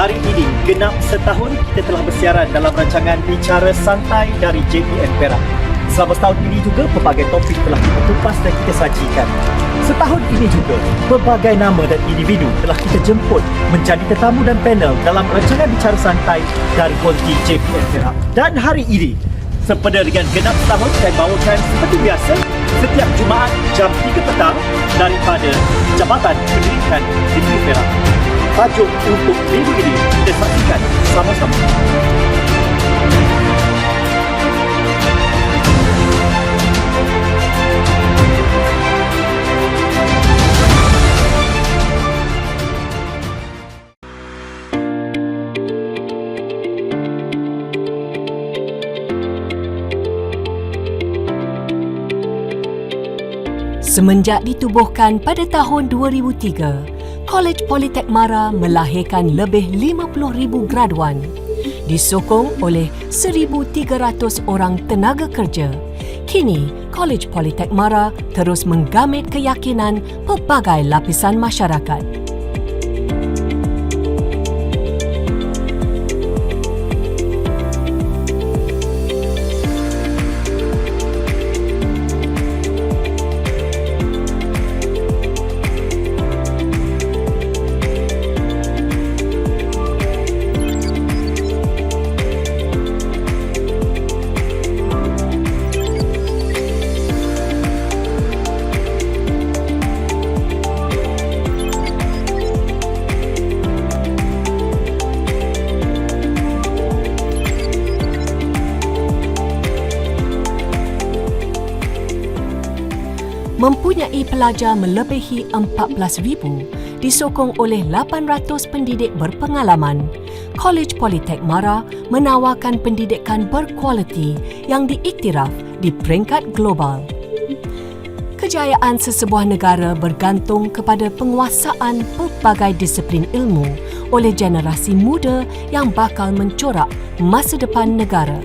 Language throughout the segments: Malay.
Hari ini, genap setahun kita telah bersiaran dalam rancangan Bicara Santai dari JPM Perak. Selama setahun ini juga, pelbagai topik telah kita kupas dan kita sajikan. Setahun ini juga, pelbagai nama dan individu telah kita jemput menjadi tetamu dan panel dalam rancangan Bicara Santai dari Konti JPM Perak. Dan hari ini, sepada dengan genap setahun, saya bawakan seperti biasa setiap Jumaat jam 3 petang daripada Jabatan Pendidikan Negeri Perak. Tajuk untuk minggu ini kita saksikan sama-sama. Semenjak ditubuhkan pada tahun 2003, Kolej Politek Mara melahirkan lebih 50,000 graduan. Disokong oleh 1,300 orang tenaga kerja, kini Kolej Politek Mara terus menggamit keyakinan pelbagai lapisan masyarakat. Mempunyai pelajar melebihi 14,000, disokong oleh 800 pendidik berpengalaman, Kolej Politek Mara menawarkan pendidikan berkualiti yang diiktiraf di peringkat global. Kejayaan sesebuah negara bergantung kepada penguasaan pelbagai disiplin ilmu oleh generasi muda yang bakal mencorak masa depan negara.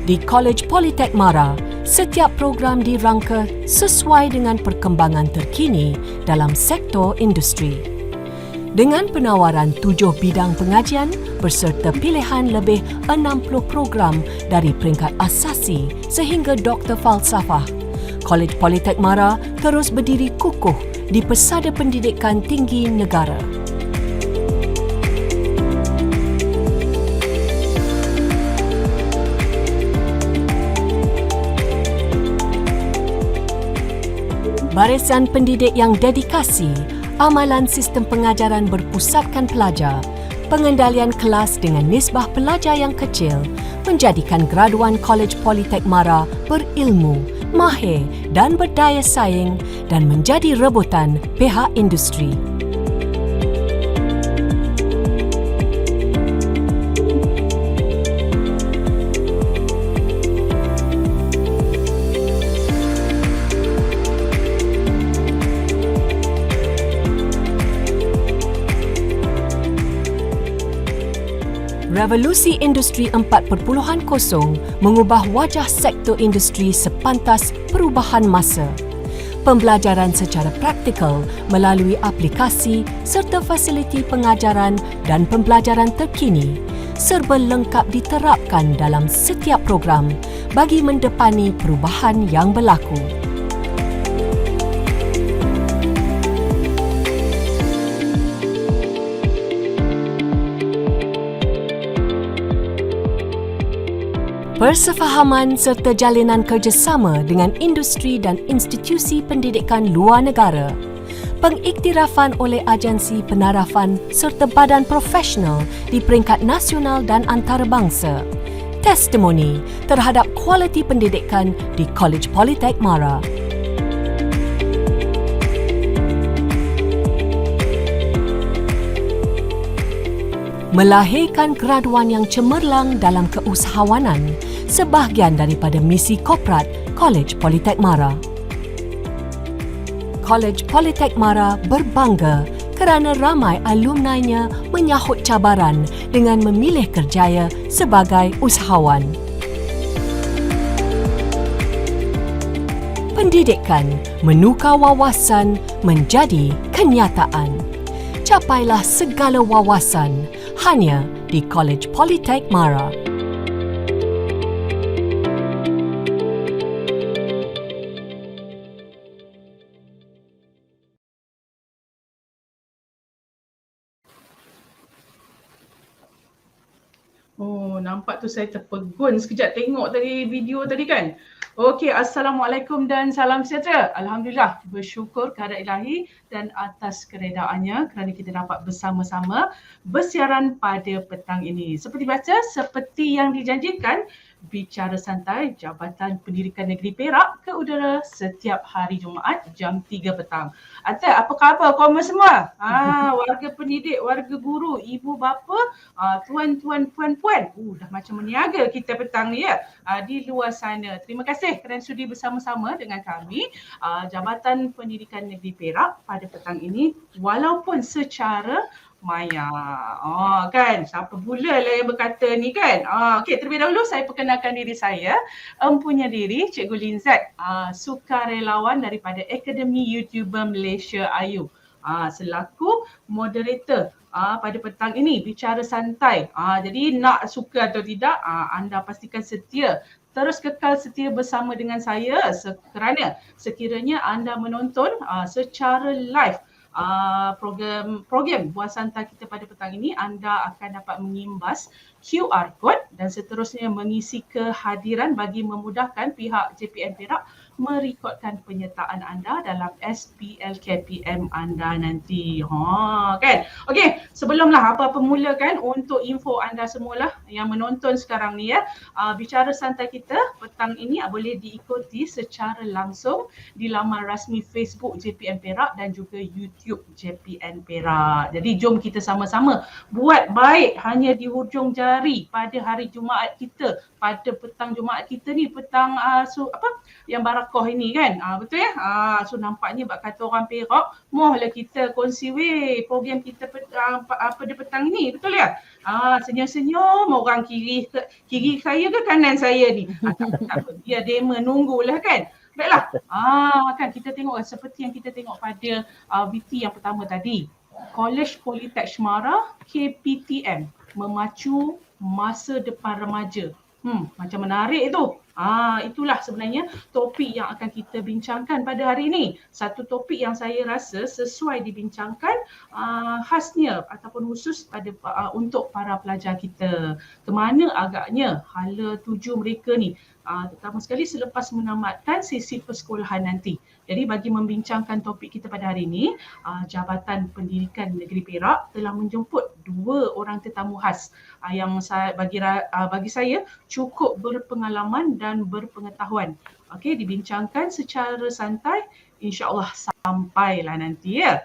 Di Kolej Politek Mara, setiap program dirangka sesuai dengan perkembangan terkini dalam sektor industri. Dengan penawaran 7 bidang pengajian berserta pilihan lebih 60 program dari peringkat asasi sehingga Doktor Falsafah, Kolej Politek Mara terus berdiri kukuh di pesada pendidikan tinggi negara. Barisan pendidik yang dedikasi, amalan sistem pengajaran berpusatkan pelajar, pengendalian kelas dengan nisbah pelajar yang kecil menjadikan graduan Kolej Politek Mara berilmu, mahir dan berdaya saing dan menjadi rebutan pihak industri. Revolusi Industri 4.0 mengubah wajah sektor industri sepantas perubahan masa. Pembelajaran secara praktikal melalui aplikasi serta fasiliti pengajaran dan pembelajaran terkini serba lengkap diterapkan dalam setiap program bagi mendepani perubahan yang berlaku. Persefahaman serta jalinan kerjasama dengan industri dan institusi pendidikan luar negara, pengiktirafan oleh agensi penarafan serta badan profesional di peringkat nasional dan antarabangsa, testimoni terhadap kualiti pendidikan di Kolej Politek Mara. Melahirkan graduan yang cemerlang dalam keusahawanan, sebahagian daripada misi korporat Kolej Politek Mara. Kolej Politek Mara berbangga kerana ramai alumninya menyahut cabaran dengan memilih kerjaya sebagai usahawan. Pendidikan menukar wawasan menjadi kenyataan. Capailah segala wawasan hanya di College Polytech Mara. Oh, nampak tu saya terpegun sekejap tengok tadi video tadi kan. Okey, Assalamualaikum dan salam sejahtera. Alhamdulillah, bersyukur kehadrat ilahi dan atas keredaannya kerana kita dapat bersama-sama bersiaran pada petang ini. Seperti biasa, seperti yang dijanjikan, Bicara Santai Jabatan Pendidikan Negeri Perak ke udara setiap hari Jumaat jam 3 petang. Atas, apa khabar korang semua? Warga pendidik, warga guru, ibu bapa, tuan-tuan, puan-puan. Dah macam meniaga kita petang ni ya, di luar sana. Terima kasih kerana sudi bersama-sama dengan kami, Jabatan Pendidikan Negeri Perak pada petang ini, walaupun secara maya. Kan, siapa pula lah yang berkata ni kan. Okey, terlebih dahulu saya perkenalkan diri saya. Empunya diri Cikgu Linzat, sukarelawan daripada Akademi YouTuber Malaysia AYU. Selaku moderator pada petang ini Bicara Santai. Jadi nak suka atau tidak, anda pastikan setia, terus kekal setia bersama dengan saya kerana sekiranya anda menonton secara live program Buah Santai kita pada petang ini, anda akan dapat mengimbas QR code dan seterusnya mengisi kehadiran bagi memudahkan pihak JPN Perak merekodkan penyertaan anda dalam SPL KPM anda nanti. Kan? Okey, sebelumlah apa-apa mulakan, untuk info anda semualah yang menonton sekarang ni ya, Bicara Santai kita petang ini boleh diikuti secara langsung di laman rasmi Facebook JPN Perak dan juga YouTube JPN Perak. Jadi jom kita sama-sama buat baik hanya di hujung jari pada hari Jumaat kita, pada petang Jumaat kita ni, petang yang barakoh ini kan. Betul ya? So nampaknya bak kata orang Perak, mohlah kita kongsi weh program kita pada petang ni, betul ya? Senyum-senyum orang kiri saya ke kanan saya ni. Tak apa, dia menunggulah kan. Baiklah. Kan kita tengok seperti yang kita tengok pada VT yang pertama tadi. College Polytech Mara KPTM memacu masa depan remaja. Macam menarik tu. Itulah sebenarnya topik yang akan kita bincangkan pada hari ini. Satu topik yang saya rasa sesuai dibincangkan, khasnya ataupun khusus pada untuk para pelajar kita. Kemana agaknya hala tuju mereka ni, terutama sekali selepas menamatkan sesi persekolahan nanti. Jadi bagi membincangkan topik kita pada hari ini, Jabatan Pendidikan Negeri Perak telah menjemput dua orang tetamu khas yang bagi saya cukup berpengalaman dan berpengetahuan. Okey, dibincangkan secara santai, insya-Allah sampailah nanti ya.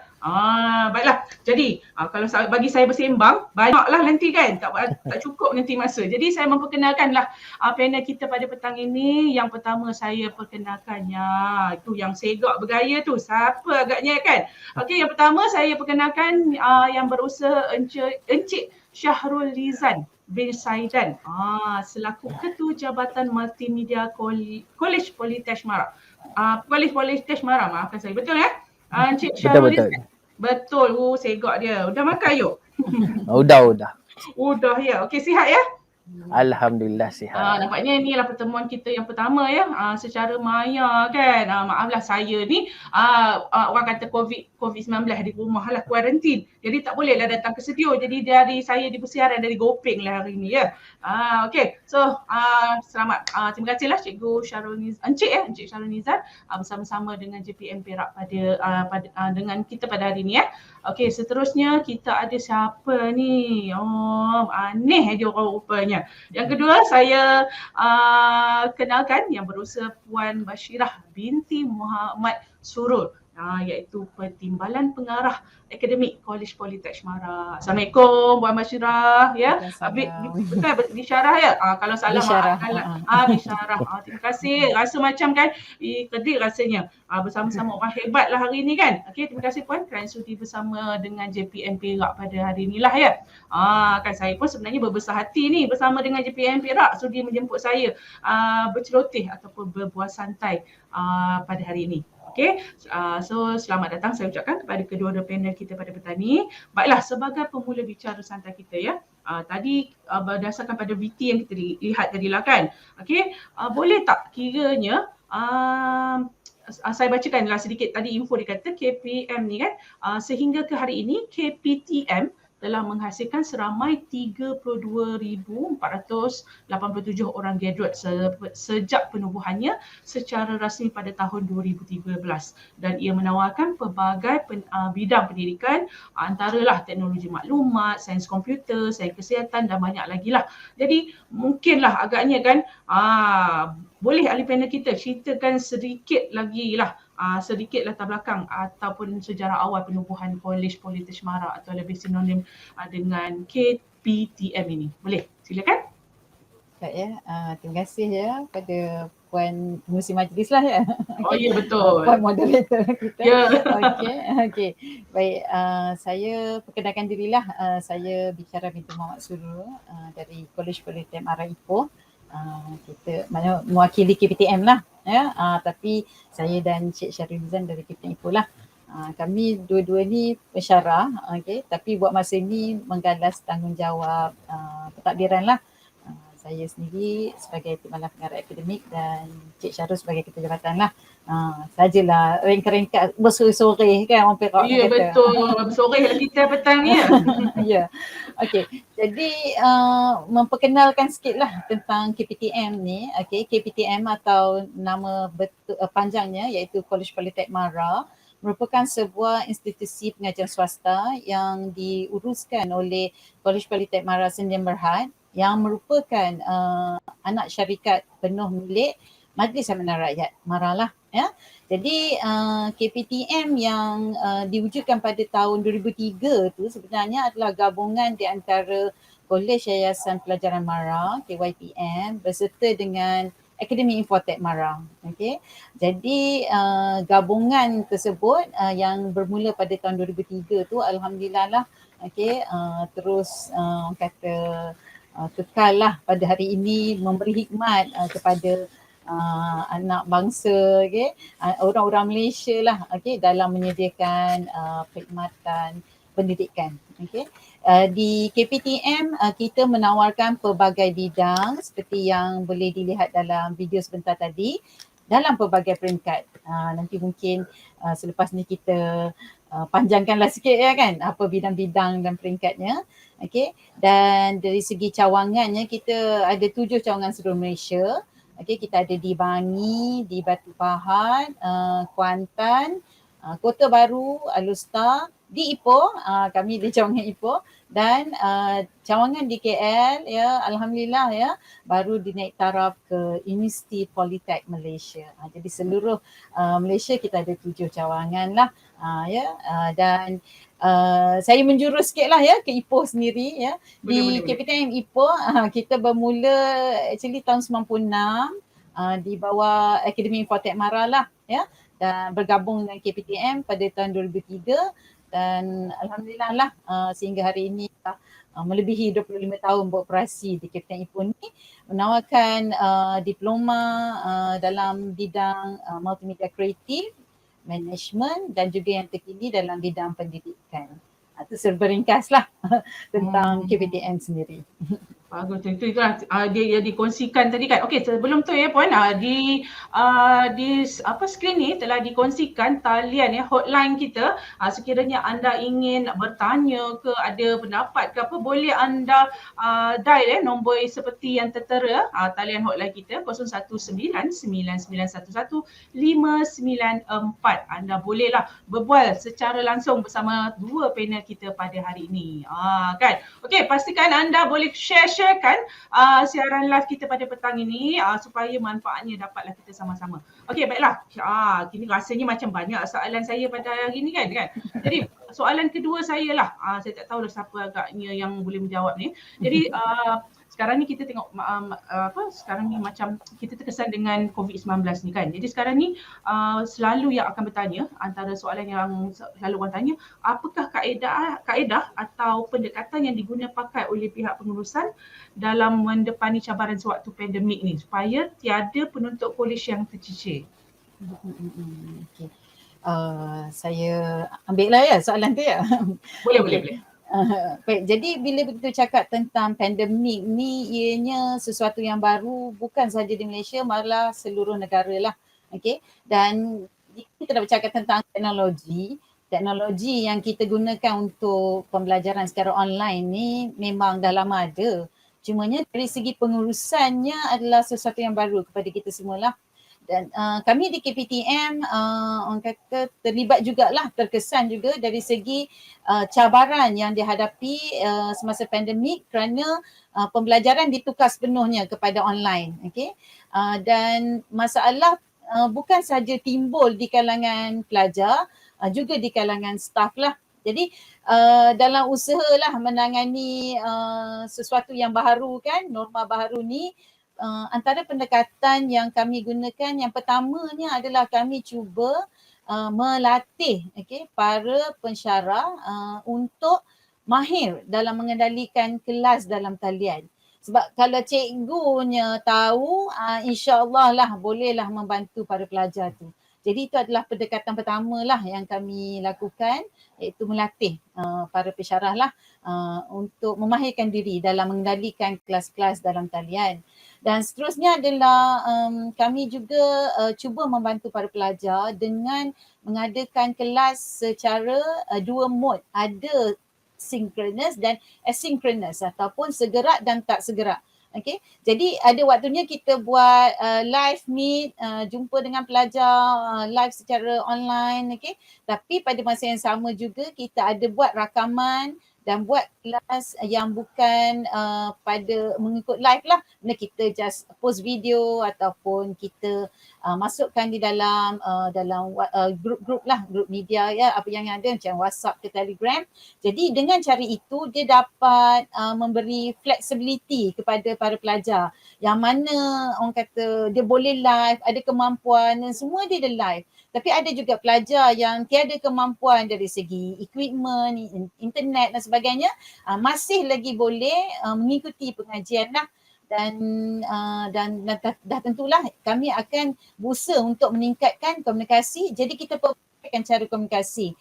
Baiklah. Jadi kalau bagi saya bersembang banyaklah nanti kan, tak cukup nanti masa. Jadi saya memperkenalkanlah panel kita pada petang ini. Yang pertama saya perkenalkannya, itu yang segak bergaya tu, siapa agaknya kan. Okey, yang pertama saya perkenalkan yang berusaha Encik Syahrul Lizan bin Saidan, selaku Ketua Jabatan Multimedia College Polytech Mara. College Polytech Mara, maafkan saya. Betul ya? Encik Syahrul Lizan. Betul. Segak dia. Udah makan yuk? Udah. Udah ya. Okey, sihat ya? Alhamdulillah sihat. Nampaknya inilah pertemuan kita yang pertama ya, secara maya kan. Maaflah saya ni orang kata COVID-19 di rumah lah, kuarantin. Jadi tak bolehlah datang ke studio. Jadi dari saya di persiaran dari Gopeng lah hari ni ya. Okey. So selamat. Terima kasihlah Cikgu Syahrul Nizan, Encik Syahrul Nizan bersama-sama dengan JPM Perak pada dengan kita pada hari ni ya. Okey, seterusnya kita ada siapa ni? Aneh dia orang rupanya. Yang kedua saya kenalkan yang berusaha Puan Bashirah binti Muhammad Surul, iaitu Pertimbalan Pengarah Akademik College Polytech Mara. Assalamualaikum Puan Bashirah ya. Betul Bisyarah ya. Kalau salah maafkanlah. Bisyarah. Terima kasih. Rasa macam kan kedik rasanya. Bersama-sama orang hebat lah hari ni kan. Okey, terima kasih Puan kerana sudi bersama dengan JPN Perak pada hari inilah ya. Kan saya pun sebenarnya berbesar hati ni bersama dengan JPN Perak sudi menjemput saya berceloteh ataupun berbual santai pada hari ini. Okay, so selamat datang saya ucapkan kepada kedua-dua panel kita pada petang ni. Baiklah, sebagai pemula bicara santai kita ya, tadi berdasarkan pada VT yang kita lihat tadi lah kan. Okay, boleh tak kiranya saya bacakanlah sedikit tadi info dia kata KPM ni kan, sehingga ke hari ini KPTM telah menghasilkan seramai 32,487 orang graduate sejak penubuhannya secara rasmi pada tahun 2013 dan ia menawarkan pelbagai bidang pendidikan antaralah teknologi maklumat, sains komputer, sains kesihatan dan banyak lagi lah. Jadi mungkinlah agaknya kan boleh ahli panel kita ceritakan sedikit lagi lah sedikit latar belakang ataupun sejarah awal penubuhan Kolej Politik Mara atau lebih sinonim dengan KPTM ini. Boleh? Silakan. Baik ya, terima kasih ya pada Puan Pengerusi Majlis lah ya. Oh ya, betul. Puan moderator kita. Ya. Okey. Baik, saya perkenalkan dirilah. Saya bicara Binti Muhammad Surur dari Kolej Politik Mara Ipoh. Kita mewakili KPTM lah ya, tapi saya dan Cik Syarul Nizam dari KPTM Ipoh lah. Kami dua-dua ni pensyarah, tapi buat masa ni menggalas tanggungjawab pentadbiran lah. Saya sendiri sebagai Timbalan Pengarah Akademik dan Cik Syarul sebagai Ketua Jabatan lah. Sajalah ringkat-ringkat bersore-sore kan orang Perak. Ya betul, bersore lah kita petang ni ya. Ya, okey. Jadi memperkenalkan sikit lah tentang KPTM ni. KPTM atau nama panjangnya iaitu Kolej Politik Mara merupakan sebuah institusi pengajian swasta yang diuruskan oleh Kolej Politik Mara Sdn Bhd yang merupakan anak syarikat penuh milik Majlis Amanah Rakyat Mara lah ya. Jadi KPTM yang diwujudkan pada tahun 2003 tu sebenarnya adalah gabungan di antara Kolej Yayasan Pelajaran Mara KYPM beserta dengan Akademi Infotek Mara. Jadi gabungan tersebut yang bermula pada tahun 2003 tu alhamdulillah lah terus kata kekal lah pada hari ini memberi hikmat kepada anak bangsa, orang-orang Malaysia lah dalam menyediakan perkhidmatan pendidikan. Di KPTM kita menawarkan pelbagai bidang seperti yang boleh dilihat dalam video sebentar tadi dalam pelbagai peringkat. Nanti mungkin selepas ni kita panjangkanlah sikit ya kan apa bidang-bidang dan peringkatnya. Dan dari segi cawangannya kita ada 7 cawangan seluruh Malaysia. Kita ada di Bangi, di Batu Pahat, Kuantan, Kota Baru, Alustar, di Ipoh, kami di cawangan Ipoh dan cawangan di KL ya alhamdulillah ya baru dinaik taraf ke Universiti Politek Malaysia. Jadi seluruh Malaysia kita ada 7 cawangan lah dan saya menjurus sikit lah ya ke Ipoh sendiri ya. Di KPTM Ipoh kita bermula actually tahun 96 di bawah Akademi Infotek Mara lah ya dan bergabung dengan KPTM pada tahun 2003 dan alhamdulillah lah sehingga hari ini melebihi 25 tahun beroperasi di KPTM Ipoh ni menawarkan diploma dalam bidang multimedia kreatif, management dan juga yang terkini dalam bidang pendidikan. Itu serba ringkas lah tentang KPTM sendiri. Bagus, itulah dia dikongsikan tadi kan. Okey, sebelum tu ya Puan, di skrin ni telah dikongsikan talian ya hotline kita. Sekiranya anda ingin bertanya ke ada pendapat ke apa boleh anda dial nombor seperti yang tertera talian hotline kita 0199911594. Anda bolehlah berbual secara langsung bersama dua panel kita pada hari ini. Kan. Okey, pastikan anda boleh share kan siaran live kita pada petang ini supaya manfaatnya dapatlah kita sama-sama. Okey, baiklah. Kini rasanya macam banyak soalan saya pada hari ini kan. Jadi soalan kedua saya lah. Saya tak tahu siapa agaknya yang boleh menjawab ni. Jadi sekarang ni kita tengok sekarang ni macam kita terkesan dengan COVID-19 ni kan. Jadi sekarang ni selalu yang akan bertanya, antara soalan yang selalu orang tanya, apakah kaedah atau pendekatan yang diguna pakai oleh pihak pengurusan dalam mendepani cabaran sewaktu pandemik ni supaya tiada penuntut kolej yang tercicir? Saya ambil lah ya soalan tu ya. Boleh, Okey. boleh. Baik, jadi bila begitu cakap tentang pandemik ni, ianya sesuatu yang baru bukan sahaja di Malaysia, malah seluruh negara lah. Okey, dan kita dah bercakap tentang teknologi yang kita gunakan untuk pembelajaran secara online ni memang dah lama ada. Cumanya dari segi pengurusannya adalah sesuatu yang baru kepada kita semualah. Dan kami di KPTM orang kata terlibat jugalah, terkesan juga dari segi cabaran yang dihadapi semasa pandemik kerana pembelajaran ditukar sepenuhnya kepada online. Okay? Dan masalah bukan sahaja timbul di kalangan pelajar, juga di kalangan staf lah. Jadi dalam usahalah menangani sesuatu yang baru kan, norma baru ni, antara pendekatan yang kami gunakan yang pertamanya adalah kami cuba melatih para pensyarah untuk mahir dalam mengendalikan kelas dalam talian. Sebab kalau cikgunya tahu, insya-Allah lah bolehlah membantu para pelajar tu. Jadi itu adalah pendekatan pertama lah yang kami lakukan, iaitu melatih para pensyarah lah untuk memahirkan diri dalam mengendalikan kelas-kelas dalam talian. Dan seterusnya adalah kami juga cuba membantu para pelajar dengan mengadakan kelas secara dua mode. Ada synchronous dan asynchronous ataupun segerak dan tak segerak. Okay. Jadi ada waktunya kita buat live meet, jumpa dengan pelajar live secara online. Okay. Tapi pada masa yang sama juga kita ada buat rakaman dan buat kelas yang bukan pada mengikut live lah. Kita just post video ataupun kita masukkan di dalam grup-grup lah, grup media ya, apa yang ada macam WhatsApp ke Telegram. Jadi dengan cara itu dia dapat memberi flexibility kepada para pelajar yang mana orang kata dia boleh live, ada kemampuan dan semua dia live. Tapi ada juga pelajar yang tiada kemampuan dari segi equipment, internet dan sebagainya, masih lagi boleh mengikuti pengajian lah. Dan dah tentulah kami akan berusaha untuk meningkatkan komunikasi. Jadi kita perbaikan cara komunikasi.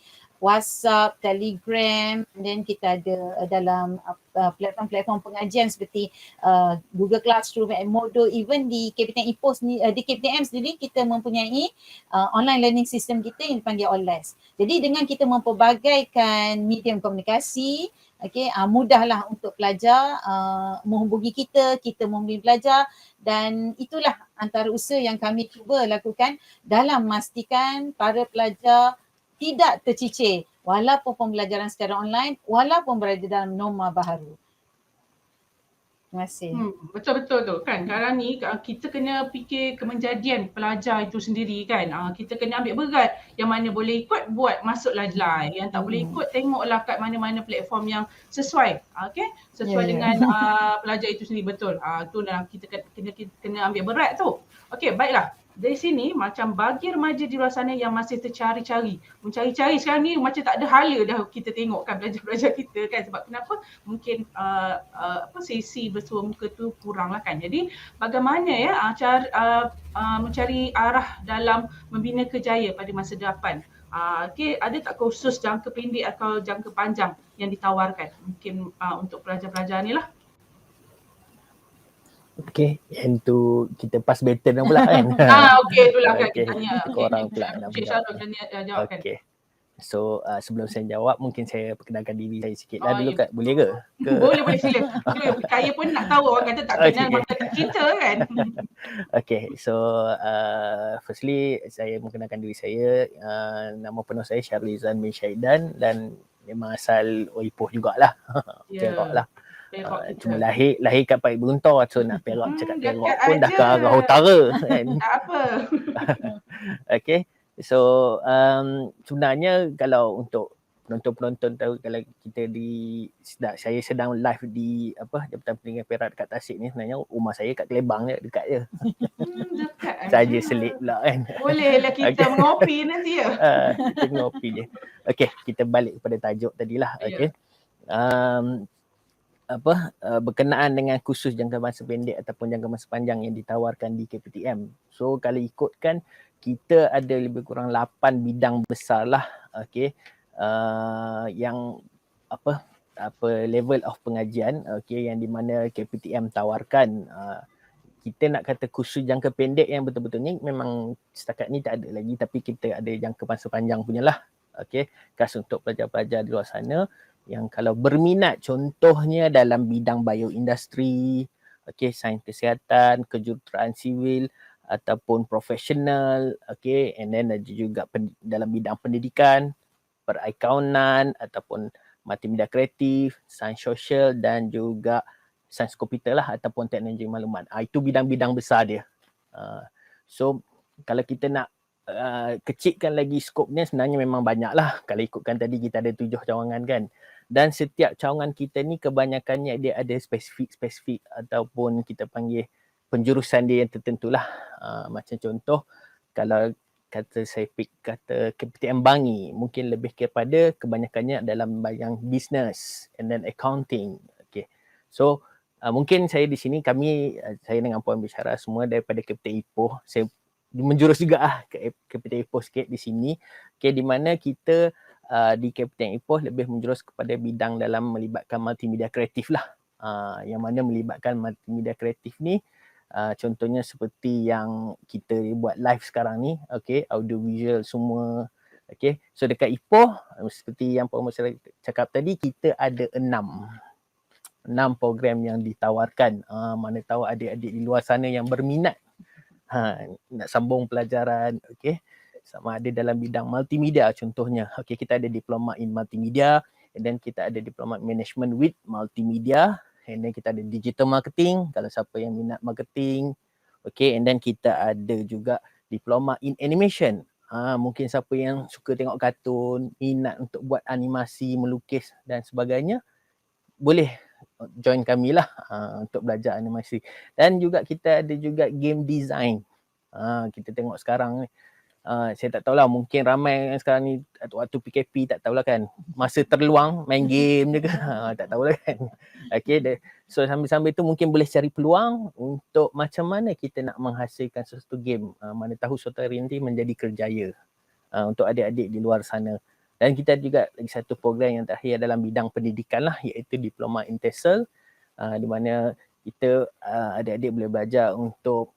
WhatsApp, Telegram, dan kita ada dalam platform-platform pengajian seperti Google Classroom, Edmodo, even di KPTM Ipoh ni, di KPTM sendiri kita mempunyai online learning system kita yang dipanggil OLES. Jadi dengan kita mempelbagaikan medium komunikasi, mudahlah untuk pelajar menghubungi kita menghubungi pelajar, dan itulah antara usaha yang kami cuba lakukan dalam memastikan para pelajar tidak tercicir walaupun pembelajaran secara online, walaupun berada dalam norma baharu. Terima kasih. Betul-betul tu kan. Sekarang ni kita kena fikir kemenjadian pelajar itu sendiri kan. Kita kena ambil berat. Yang mana boleh ikut buat masuk live. Yang tak boleh ikut tengoklah kat mana-mana platform yang sesuai. Sesuai dengan pelajar itu sendiri, betul. Tu kita kena ambil berat tu. Okey, baiklah. Dari sini macam bagi remaja di luar sana yang masih mencari-cari sekarang ni macam tak ada hala dah kita tengok kan pelajar-pelajar kita kan. Sebab kenapa? Mungkin sesi bersua muka tu kurang lah kan. Jadi bagaimana ya cara mencari arah dalam membina kerjaya pada masa depan? Ada tak kursus jangka pendek atau jangka panjang yang ditawarkan mungkin untuk pelajar-pelajar ni lah? Okey, yang tu kita pass baton dah pula kan. Okey, itulah kan kita tanya. Korang pula nak Cik Syarul jawabkan. Okey. So sebelum saya jawab, mungkin saya perkenalkan diri saya sikit lah dulu Kak. Boleh ke? Boleh sila. Saya pun nak tahu, orang kata tak kenal maka tak cerita kan. Okay, so firstly saya perkenalkan diri saya. Nama penuh saya Syarlizan bin Syaidan dan memang asal Ipoh jugalah. Perak lah. Cuma lahir kat Pait Beruntar, so nak Perak cakap Perak pun dah ke arah utara kan. Tak apa. Okay, so sebenarnya kalau untuk penonton tahu, kalau kita saya sedang live di Jabatan Pendidikan Perak dekat Tasik ni, sebenarnya rumah saya kat Kelebang je, dekat je. Dekat Saja selit pula kan. Bolehlah kita mengopi nanti ya. Kita mengopi je. Okay, kita balik kepada tajuk tadilah. Okay. Berkenaan dengan kursus jangka masa pendek ataupun jangka masa panjang yang ditawarkan di KPTM. So kalau ikutkan, kita ada lebih kurang 8 bidang besar lah, okey, yang level of pengajian, okey, yang di mana KPTM tawarkan. Kita nak kata kursus jangka pendek yang betul-betul ni memang setakat ni tak ada lagi, tapi kita ada jangka masa panjang punya lah. Okey, khas untuk pelajar-pelajar di luar sana yang kalau berminat contohnya dalam bidang bioindustri, okey, sains kesihatan, kejuruteraan sivil ataupun profesional, okey, and then ada juga dalam bidang pendidikan, perakaunan ataupun multimedia kreatif, sains sosial dan juga sains komputer lah ataupun teknologi maklumat. Itu bidang-bidang besar dia. So kalau kita nak kecilkan lagi skopnya, sebenarnya memang banyak lah. Kalau ikutkan tadi kita ada 7 cawangan kan. Dan setiap cawangan kita ni kebanyakannya dia ada spesifik ataupun kita panggil penjurusan dia yang tertentu lah. Macam contoh kalau saya kata KPTM Bangi, mungkin lebih kepada kebanyakannya dalam bidang business and then accounting. Okay. So mungkin saya di sini saya dengan Puan Bisyara semua daripada KPTM Ipoh. Saya menjurus juga ke KPTM Ipoh sikit di sini. Okay, di mana kita di KPTM Ipoh lebih menjurus kepada bidang dalam melibatkan multimedia kreatif lah. Yang mana melibatkan multimedia kreatif ni contohnya seperti yang kita buat live sekarang ni, okay, audio visual semua. Okay, so dekat Ipoh seperti yang Puan Bisyara cakap tadi, kita ada 6 program yang ditawarkan. Mana tahu adik-adik di luar sana yang berminat nak sambung pelajaran, okey, sama ada dalam bidang multimedia contohnya. Okey, kita ada diploma in multimedia, and then kita ada diploma management with multimedia, and then kita ada digital marketing kalau siapa yang minat marketing. Okey, and then kita ada juga diploma in animation. Mungkin siapa yang suka tengok kartun, minat untuk buat animasi, melukis dan sebagainya, boleh join kami lah untuk belajar animasi. Dan juga kita ada juga game design. Kita tengok sekarang ni, saya tak tahulah, mungkin ramai yang sekarang ni waktu PKP tak tahulah kan, masa terluang main game je ke, tak tahulah kan. Okay, so sambil-sambil tu mungkin boleh cari peluang untuk macam mana kita nak menghasilkan sesuatu game. Mana tahu suatu hari nanti menjadi kerjaya untuk adik-adik di luar sana. Dan kita juga lagi satu program yang terakhir dalam bidang pendidikan lah, iaitu Diploma in TESOL, di mana kita adik-adik boleh belajar untuk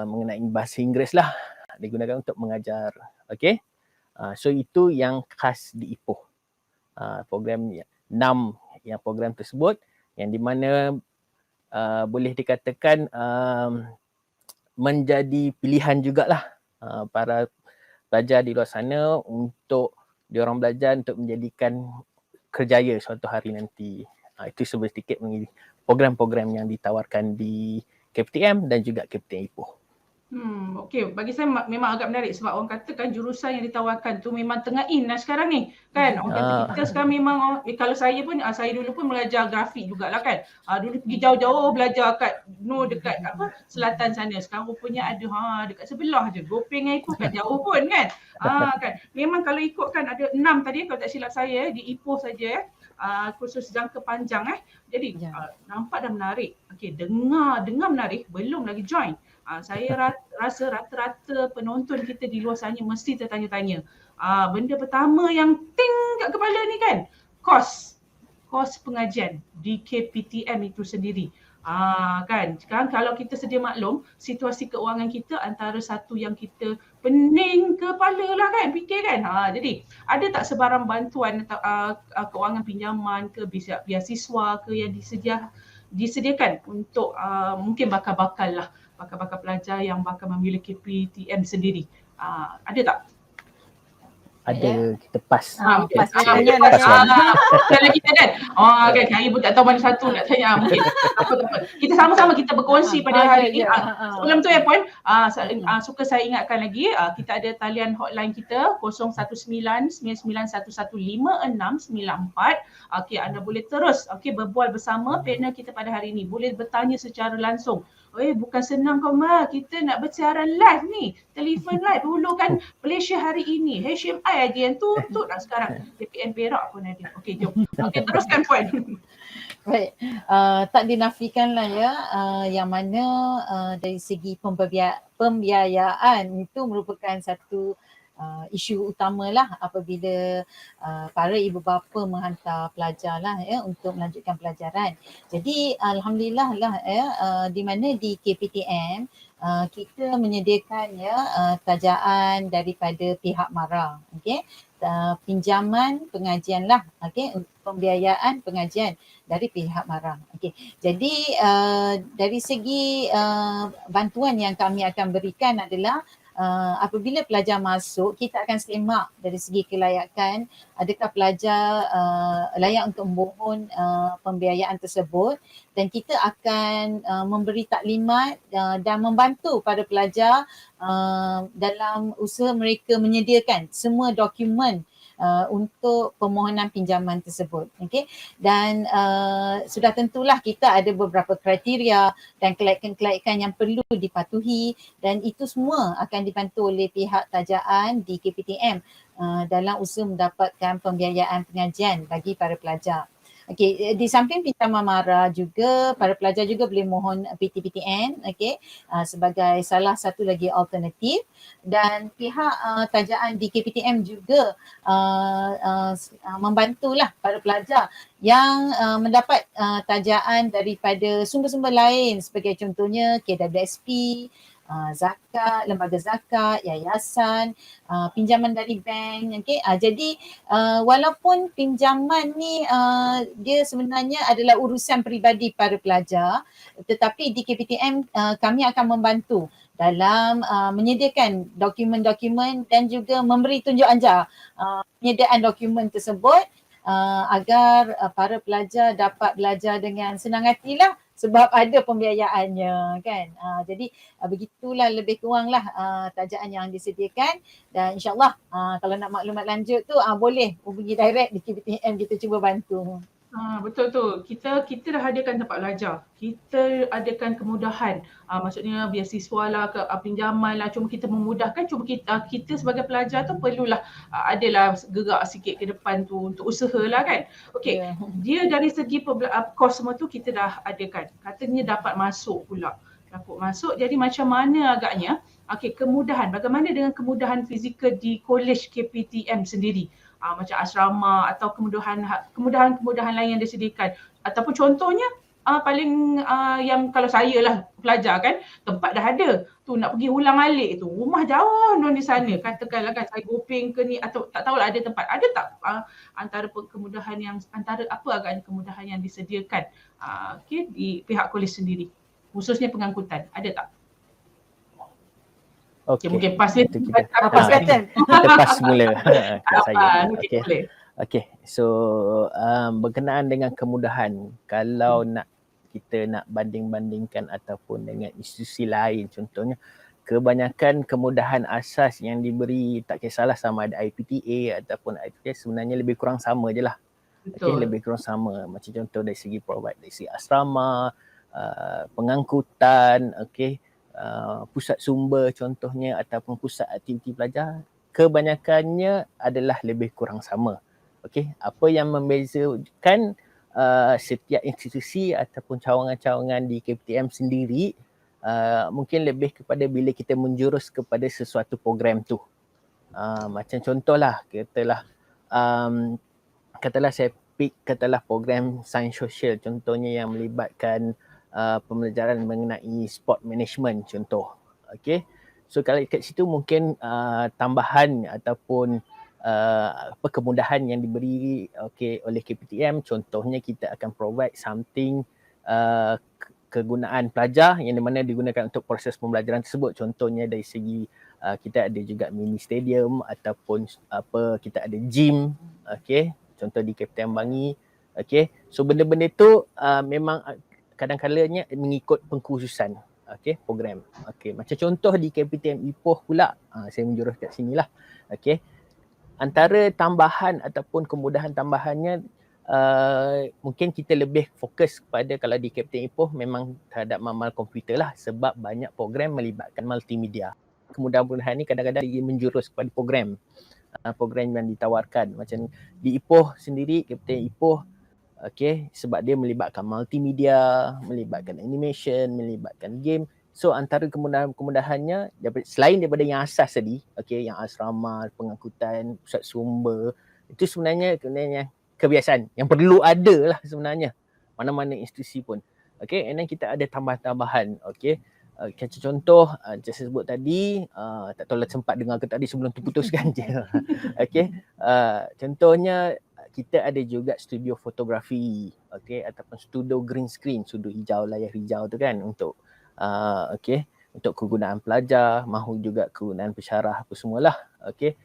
mengenai bahasa Inggeris lah, digunakan untuk mengajar. Okay, so itu yang khas di Ipoh. Program 6 yang program tersebut yang di mana boleh dikatakan menjadi pilihan jugalah para pelajar di luar sana untuk diorang belajar untuk menjadikan kerjaya suatu hari nanti. Itu sedikit mengenai program-program yang ditawarkan di KPTM dan juga KPTM Ipoh. Okey, bagi saya memang agak menarik sebab orang kata kan jurusan yang ditawarkan tu memang tengah in lah sekarang ni kan. Orang kata kita sekarang memang kalau saya pun saya dulu pun belajar grafik jugalah kan. Dulu pergi jauh-jauh belajar kat dekat selatan sana. Sekarang rupanya ada dekat sebelah je. Gopeng dengan Ipoh kat jauh pun kan. Kan. Memang kalau ikutkan ada 6 tadi kalau tak silap saya di Ipoh saja kursus jangka panjang Jadi nampak dah menarik. Okey, dengar menarik, belum lagi join. Saya rasa rata-rata penonton kita di luar sana mesti tertanya-tanya. Benda pertama yang ting kat kepala ni kan, kos pengajian di KPTM itu sendiri. Kan, sekarang kalau kita sedia maklum, situasi keuangan kita antara satu yang kita pening kepala lah kan, fikir kan. Jadi ada tak sebarang bantuan keuangan pinjaman ke biasiswa ke yang disediakan untuk mungkin bakal-bakal pelajar yang bakal memilih KPTM sendiri. Ada tak? Ada, kita pas. Kalau kita kan, kan hari pun tak tahu mana satu nak tanya. Mungkin apa. Kita sama-sama kita berkongsi pada hari ini. Sebelum tu Puan, suka saya ingatkan lagi, kita ada talian hotline kita 019-99115694. Okey, anda boleh terus berbual bersama panel kita pada hari ini. Boleh bertanya secara langsung. Bukan senang kau kita nak bersiaran live ni, telefon live. Dulu kan Malaysia hari ini, HMI ada yang tutup dah sekarang. KPM Perak pun ada. Okey, jom. Okey, teruskan Puan. Baik, tak dinafikanlah ya, yang mana dari segi pembiayaan itu merupakan satu isu utamalah apabila para ibu bapa menghantar pelajar lah ya untuk melanjutkan pelajaran. Jadi alhamdulillah lah ya, di mana di KPTM kita menyediakan ya tajaan daripada pihak MARA, okey. Pinjaman pengajian lah, okey, untuk pembiayaan pengajian dari pihak MARA. Okey. Jadi dari segi bantuan yang kami akan berikan adalah apabila pelajar masuk, kita akan semak dari segi kelayakan, adakah pelajar layak untuk memohon pembiayaan tersebut, dan kita akan memberi taklimat dan membantu pada pelajar dalam usaha mereka menyediakan semua dokumen untuk permohonan pinjaman tersebut. Okay? Dan sudah tentulah kita ada beberapa kriteria dan kelayakan-kelayakan yang perlu dipatuhi, dan itu semua akan dibantu oleh pihak tajaan di KPTM dalam usaha mendapatkan pembiayaan pengajian bagi para pelajar. Okey, di samping pinjaman MARA juga, para pelajar juga boleh mohon PTPTN, okey, sebagai salah satu lagi alternatif, dan pihak tajaan di KPTM juga membantulah para pelajar yang mendapat tajaan daripada sumber-sumber lain, sebagai contohnya KWSP, zakat, lembaga zakat, yayasan, pinjaman dari bank. Okay? Jadi walaupun pinjaman ni dia sebenarnya adalah urusan peribadi para pelajar, tetapi di KPTM kami akan membantu dalam menyediakan dokumen-dokumen dan juga memberi tunjuk ajar penyediaan dokumen tersebut agar para pelajar dapat belajar dengan senang hatilah, sebab ada pembiayaannya kan. Jadi begitulah lebih kuranglah tajaan yang disediakan, dan insyaAllah kalau nak maklumat lanjut tu boleh hubungi direct di KPTM, kita cuba bantu. Betul tu. Kita dah adakan tempat belajar. Kita adakan kemudahan. Maksudnya beasiswa lah, pinjaman lah. Cuma kita memudahkan. Cuma kita sebagai pelajar tu perlulah adalah gerak sikit ke depan tu untuk usaha lah kan. Okey. Yeah. Dia dari segi kos semua tu kita dah adakan. Katanya dapat masuk pula. Dapat masuk. Jadi macam mana agaknya? Okey, kemudahan. Bagaimana dengan kemudahan fizikal di Kolej KPTM sendiri? Macam asrama atau kemudahan-kemudahan lain yang disediakan, ataupun contohnya paling yang kalau saya lah pelajar kan, tempat dah ada tu, nak pergi ulang alik tu rumah jauh non di sana, katakanlah kan saya Gopeng ke ni, atau tak tahulah ada tempat, ada tak antara kemudahan yang, antara apa agaknya kemudahan yang disediakan okay, di pihak kolej sendiri khususnya pengangkutan, ada tak? Okey, mungkin pasnya kita kata. pas mula kat saya. Okey, boleh. Okey, so berkenaan dengan kemudahan, kalau kita nak banding-bandingkan ataupun dengan institusi lain, contohnya kebanyakan kemudahan asas yang diberi, tak kisahlah sama ada IPTA ataupun IPTA, sebenarnya lebih kurang sama je lah. Okey, lebih kurang sama. Macam contoh dari segi provide, dari segi asrama, pengangkutan, okey, pusat sumber contohnya, ataupun pusat aktiviti pelajar, kebanyakannya adalah lebih kurang sama. Okey, apa yang membezakan setiap institusi ataupun cawangan-cawangan di KPTM sendiri mungkin lebih kepada bila kita menjurus kepada sesuatu program tu. Macam contohlah, katalah saya pick program sains sosial contohnya yang melibatkan pembelajaran mengenai sport management contoh. Okey. So kalau kat situ mungkin tambahan ataupun kemudahan yang diberi oleh KPTM, contohnya kita akan provide something kegunaan pelajar yang di mana digunakan untuk proses pembelajaran tersebut. Contohnya dari segi kita ada juga mini stadium ataupun kita ada gym, okey. Contoh di KPTM Bangi. Okey. So benda-benda tu memang kadang-kadangnya mengikut pengkhususan program. Okey, macam contoh di KPTM Ipoh pula, saya menjurus kat sinilah. Okey. Antara tambahan ataupun kemudahan tambahannya mungkin kita lebih fokus kepada, kalau di KPTM Ipoh memang terhadap mamal komputer lah, sebab banyak program melibatkan multimedia. Kemudahan-kemudahan ni kadang-kadang menjurus kepada program yang ditawarkan. Macam di Ipoh sendiri, KPTM Ipoh Okay, sebab dia melibatkan multimedia, melibatkan animation, melibatkan game. So antara kemudahannya selain daripada yang asas tadi, okay, yang asrama, pengangkutan, pusat sumber, itu sebenarnya kebiasaan yang perlu ada lah sebenarnya mana-mana institusi pun. Okay, and then kita ada tambahan-tambahan. Okay, contoh saya sebut tadi, tak tahu lah sempat dengar ke tadi sebelum terputuskan je. Okay, contohnya kita ada juga studio fotografi, okay, ataupun studio green screen, studio hijau, layar hijau tu kan, untuk okay, untuk kegunaan pelajar, mahu juga kegunaan pensyarah apa semualah. Okay,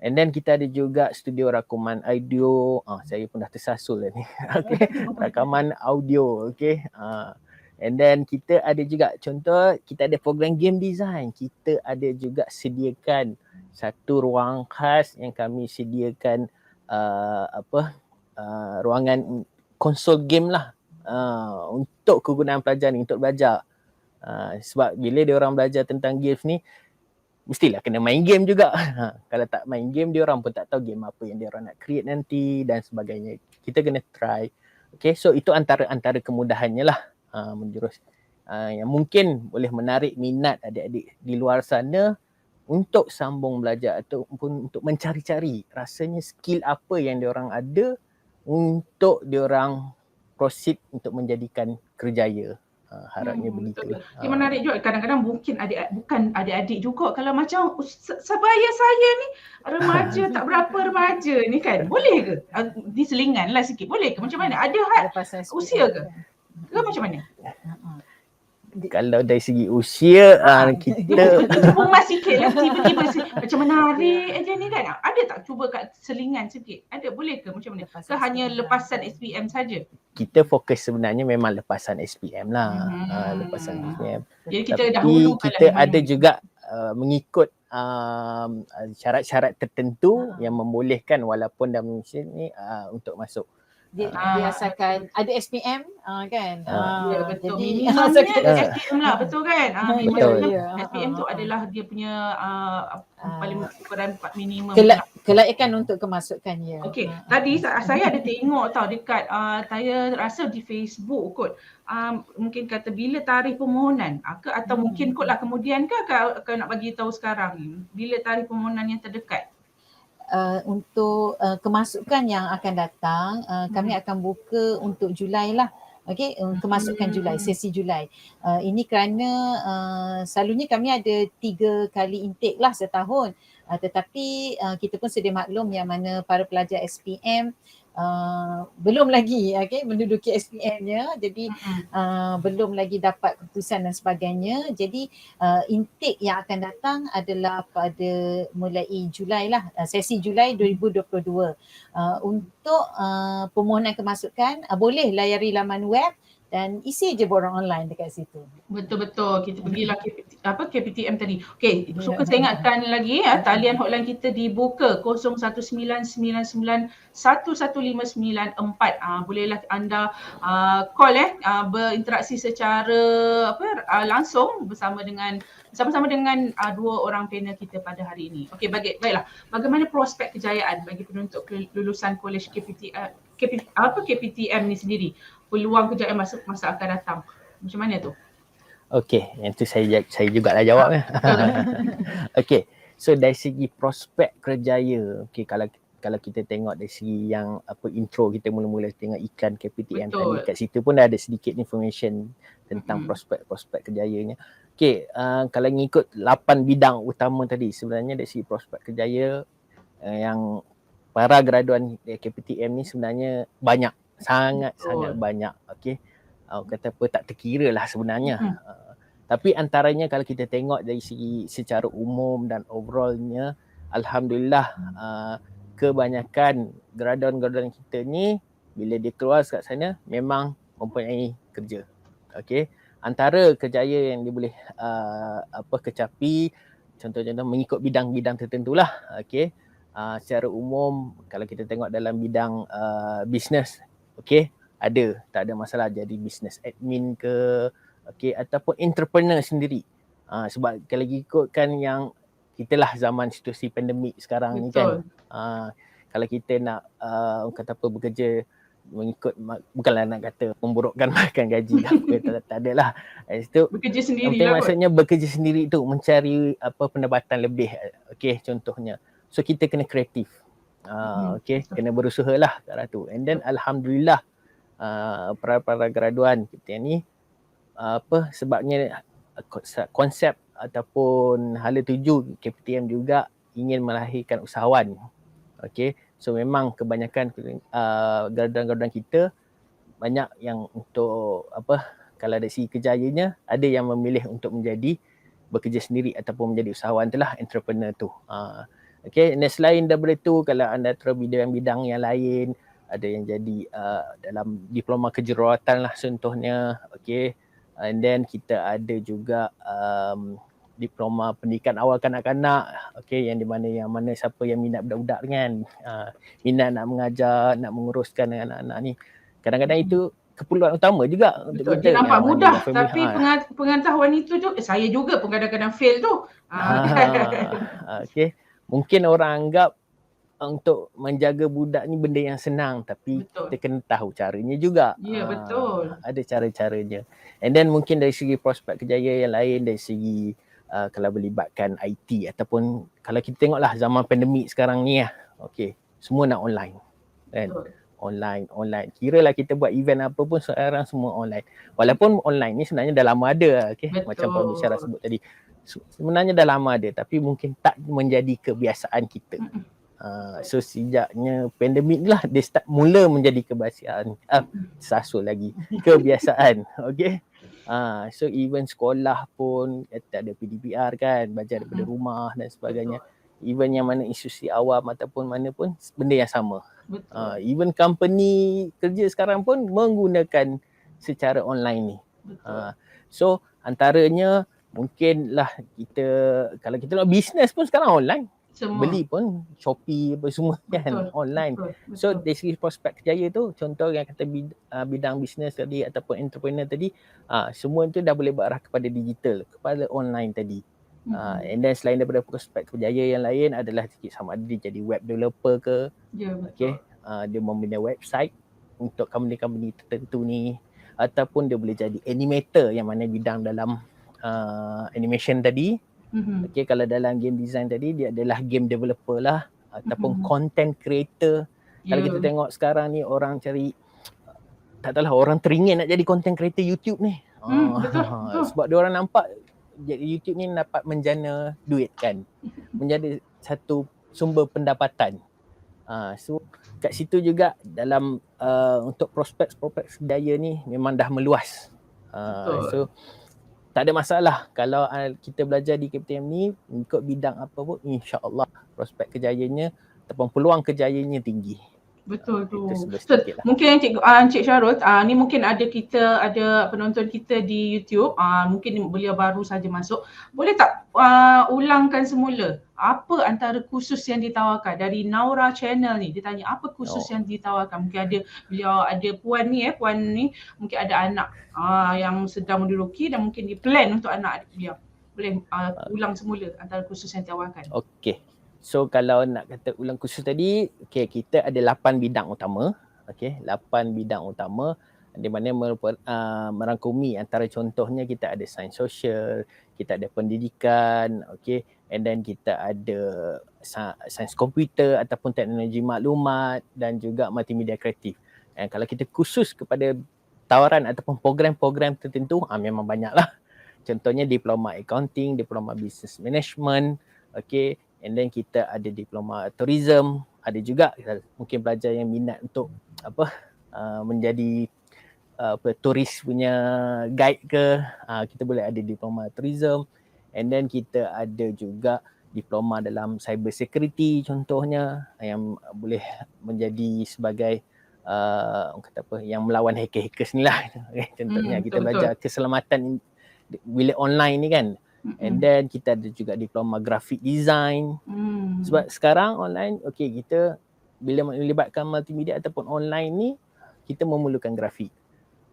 and then kita ada juga studio rakaman audio, saya pun dah tersasul lah ni. Okay, rakaman audio, okay. And then kita ada juga contoh, kita ada program game design, kita ada juga sediakan satu ruang khas yang kami sediakan ruangan konsol game lah untuk kegunaan pelajar ni, untuk belajar. Sebab bila dia orang belajar tentang games ni, mestilah kena main game juga. Kalau tak main game, dia orang pun tak tahu game apa yang dia orang nak create nanti dan sebagainya. Kita kena try. Okay, so itu antara kemudahannya lah menjurus yang mungkin boleh menarik minat adik-adik di luar sana untuk sambung belajar ataupun untuk mencari-cari rasanya skill apa yang diorang ada untuk diorang proceed untuk menjadikan kerjaya. Harapnya begitu. Dia menarik juga, kadang-kadang bukan adik-adik juga, kalau macam sebaya saya ni remaja tak berapa remaja ni kan, boleh ke diselingan lah sikit, boleh ke macam mana, ada had usia ke macam mana? Kalau dari segi usia kita cuba mas sikit lah, tiba-tiba macam menarik aja ni kan, ada tak cuba kat selingan sikit, ada, boleh ke macam mana, ke hanya lepasan SPM saja? Kita fokus sebenarnya memang lepasan SPM lah, lepasan SPM. Jadi kita tapi kita ada juga mengikut syarat-syarat tertentu yang membolehkan walaupun dalam Malaysia ni untuk masuk. Dia asalkan ada SPM kan. Ya, betul. Jadi Minimumnya SPM lah, betul kan? Betul. SPM tu adalah dia punya paling ukuran minimum. Kelayakan untuk kemasukannya. Okey, tadi saya ada tengok tau dekat saya rasa di Facebook kot. Mungkin kata bila tarikh permohonan atau mungkin kot lah kemudian ke kau nak bagi tahu sekarang ni bila tarikh permohonan yang terdekat? Untuk kemasukan yang akan datang, kami akan buka untuk Julai lah. Okey, kemasukan Julai, sesi Julai. Ini kerana selalunya kami ada 3 kali intake lah setahun. Tetapi kita pun sedia maklum yang mana para pelajar SPM belum lagi menduduki SPM-nya, jadi belum lagi dapat keputusan dan sebagainya. Jadi intake yang akan datang adalah pada mulai Julai lah, sesi Julai 2022. Untuk permohonan kemasukan boleh layari laman web dan isi je borang online dekat situ. Betul-betul, kita pergilah KPTM tadi. Okey, suka saya ingatkan lagi talian hotline kita dibuka 0199115994. Bolehlah anda call berinteraksi secara langsung bersama dengan dua orang panel kita pada hari ini. Okey, baiklah. Bagaimana prospek kejayaan bagi penuntut lulusan kolej KPTM ni sendiri? Peluang kejayaan masa akan datang. Macam mana tu? Okey, yang tu saya jugalah jawabnya. Okey, so dari segi prospek kerjaya, okey, kalau kita tengok dari segi yang intro kita mula-mula tengok iklan KPTM tadi, kat situ pun ada sedikit information tentang prospek kerjayanya. Okey, kalau ngikut 8 bidang utama tadi, sebenarnya dari segi prospek kerjaya yang para graduan KPTM ni sebenarnya banyak, sangat banyak. Okey, kata apa, tak terkira lah sebenarnya. Tapi antaranya kalau kita tengok dari segi secara umum dan overallnya, alhamdulillah kebanyakan graduan kita ni bila dia keluar kat sana memang mempunyai kerja. Okey, antara kerjaya yang dia boleh kecapi, contoh-contoh mengikut bidang-bidang tertentulah. Okey, secara umum kalau kita tengok dalam bidang bisnes, okey, tak ada masalah jadi business admin ke, okey, ataupun entrepreneur sendiri. Sebab kalau ikutkan yang kitalah zaman situasi pandemik sekarang ni kan, kalau kita nak bekerja mengikut bukanlah nak kata memburukkan makan gaji tak ada lah. Itu Bekerja yang sendiri penting lah kot. maksudnya bekerja sendiri tu mencari pendapatan lebih. Okey, contohnya. So kita kena kreatif. Okey, kena berusaha lah kat arah tu. And then alhamdulillah para graduan kita ni sebabnya konsep ataupun hala tuju KPTM juga ingin melahirkan usahawan. Okey, so memang kebanyakan graduan-graduan kita banyak yang untuk kalau dari segi kerjayanya ada yang memilih untuk menjadi bekerja sendiri ataupun menjadi usahawan tu lah, entrepreneur tu. Okey, dan selain daripada tu kalau anda terus bidang-bidang yang lain, ada yang jadi dalam diploma kejuruteraan lah contohnya. Okey, and then kita ada juga diploma pendidikan awal kanak-kanak. Okey, yang di mana siapa yang minat budak-budak kan, minat nak mengajar, nak menguruskan dengan anak-anak ni. Kadang-kadang itu keperluan utama juga untuk Betul, kita. dia nampak yang mudah mana family, tapi pengetahuan itu juga saya juga pun kadang-kadang fail tu. Okey, mungkin orang anggap untuk menjaga budak ni benda yang senang, tapi Betul. kita kena tahu caranya juga. Ya, betul. Ada cara-caranya. And then mungkin dari segi prospek kerjaya yang lain, dari segi kalau melibatkan IT ataupun kalau kita tengoklah zaman pandemik sekarang ni lah. Okey, semua nak online. Kan? Betul. Online. Kiralah kita buat event apa pun sekarang semua online. Walaupun online ni sebenarnya dah lama ada. Okay? Macam pembicara sebut tadi. Sebenarnya dah lama ada tapi mungkin tak menjadi kebiasaan kita. So sejaknya pandemik ni lah dia mula menjadi kebiasaan. Sasul lagi. Kebiasaan. Okay? So even sekolah pun tak ada PDPR kan, belajar daripada rumah dan sebagainya. Even yang mana institusi awam ataupun mana pun benda yang sama. Even company kerja sekarang pun menggunakan secara online ni. So antaranya mungkinlah kita kalau kita nak bisnes pun sekarang online. Semua. Beli pun Shopee apa semua kan online. Betul. So dari segi prospek kerjaya tu, contoh yang kata bidang bisnes tadi ataupun entrepreneur tadi, semua tu dah boleh berarah kepada digital, kepada online tadi. And then selain daripada prospek kerjaya yang lain adalah sama ada dia jadi web developer ke, okay, dia membina website untuk company-company tertentu ni, ataupun dia boleh jadi animator yang mana bidang dalam animation tadi. Okay, kalau dalam game design tadi dia adalah game developer lah ataupun content creator. Kalau kita tengok sekarang ni orang cari tak tahulah orang teringin nak jadi content creator YouTube ni. Betul. Sebab dia orang nampak jadi YouTube ni dapat menjana duit kan. Menjadi satu sumber pendapatan. So kat situ juga dalam untuk prospek kerjaya ni memang dah meluas. So tak ada masalah kalau kita belajar di KPTM ni ikut bidang apa pun, insya-Allah prospek kerjayanya ataupun peluang kerjayanya tinggi. Betul tu. So, mungkin Encik Syarul, ni mungkin ada penonton kita di YouTube, mungkin beliau baru saja masuk. Boleh tak ulangkan semula apa antara kursus yang ditawarkan dari Naura Channel ni? Dia tanya apa kursus yang ditawarkan. Mungkin beliau ada puan ni mungkin ada anak yang sedang menduduki dan mungkin dia plan untuk anak dia. Boleh ulang semula antara kursus yang ditawarkan. Okey. So kalau nak kata ulang kursus tadi, okay, kita ada 8 bidang utama. Okay, 8 bidang utama di mana merangkumi antara contohnya kita ada sains sosial, kita ada pendidikan, okay, and then kita ada sains komputer ataupun teknologi maklumat dan juga multimedia kreatif. Dan kalau kita khusus kepada tawaran ataupun program-program tertentu, memang banyaklah. Contohnya diploma accounting, diploma business management, okay. And then kita ada diploma tourism, ada juga mungkin pelajar yang minat untuk menjadi turis punya guide ke, kita boleh ada diploma tourism. And then kita ada juga diploma dalam cyber security contohnya yang boleh menjadi sebagai yang melawan hacker-hackers ni lah. Contohnya kita belajar keselamatan bila online ni kan. And then kita ada juga diploma graphic design. Sebab sekarang online, okay, kita bila melibatkan multimedia ataupun online ni, kita memerlukan grafik.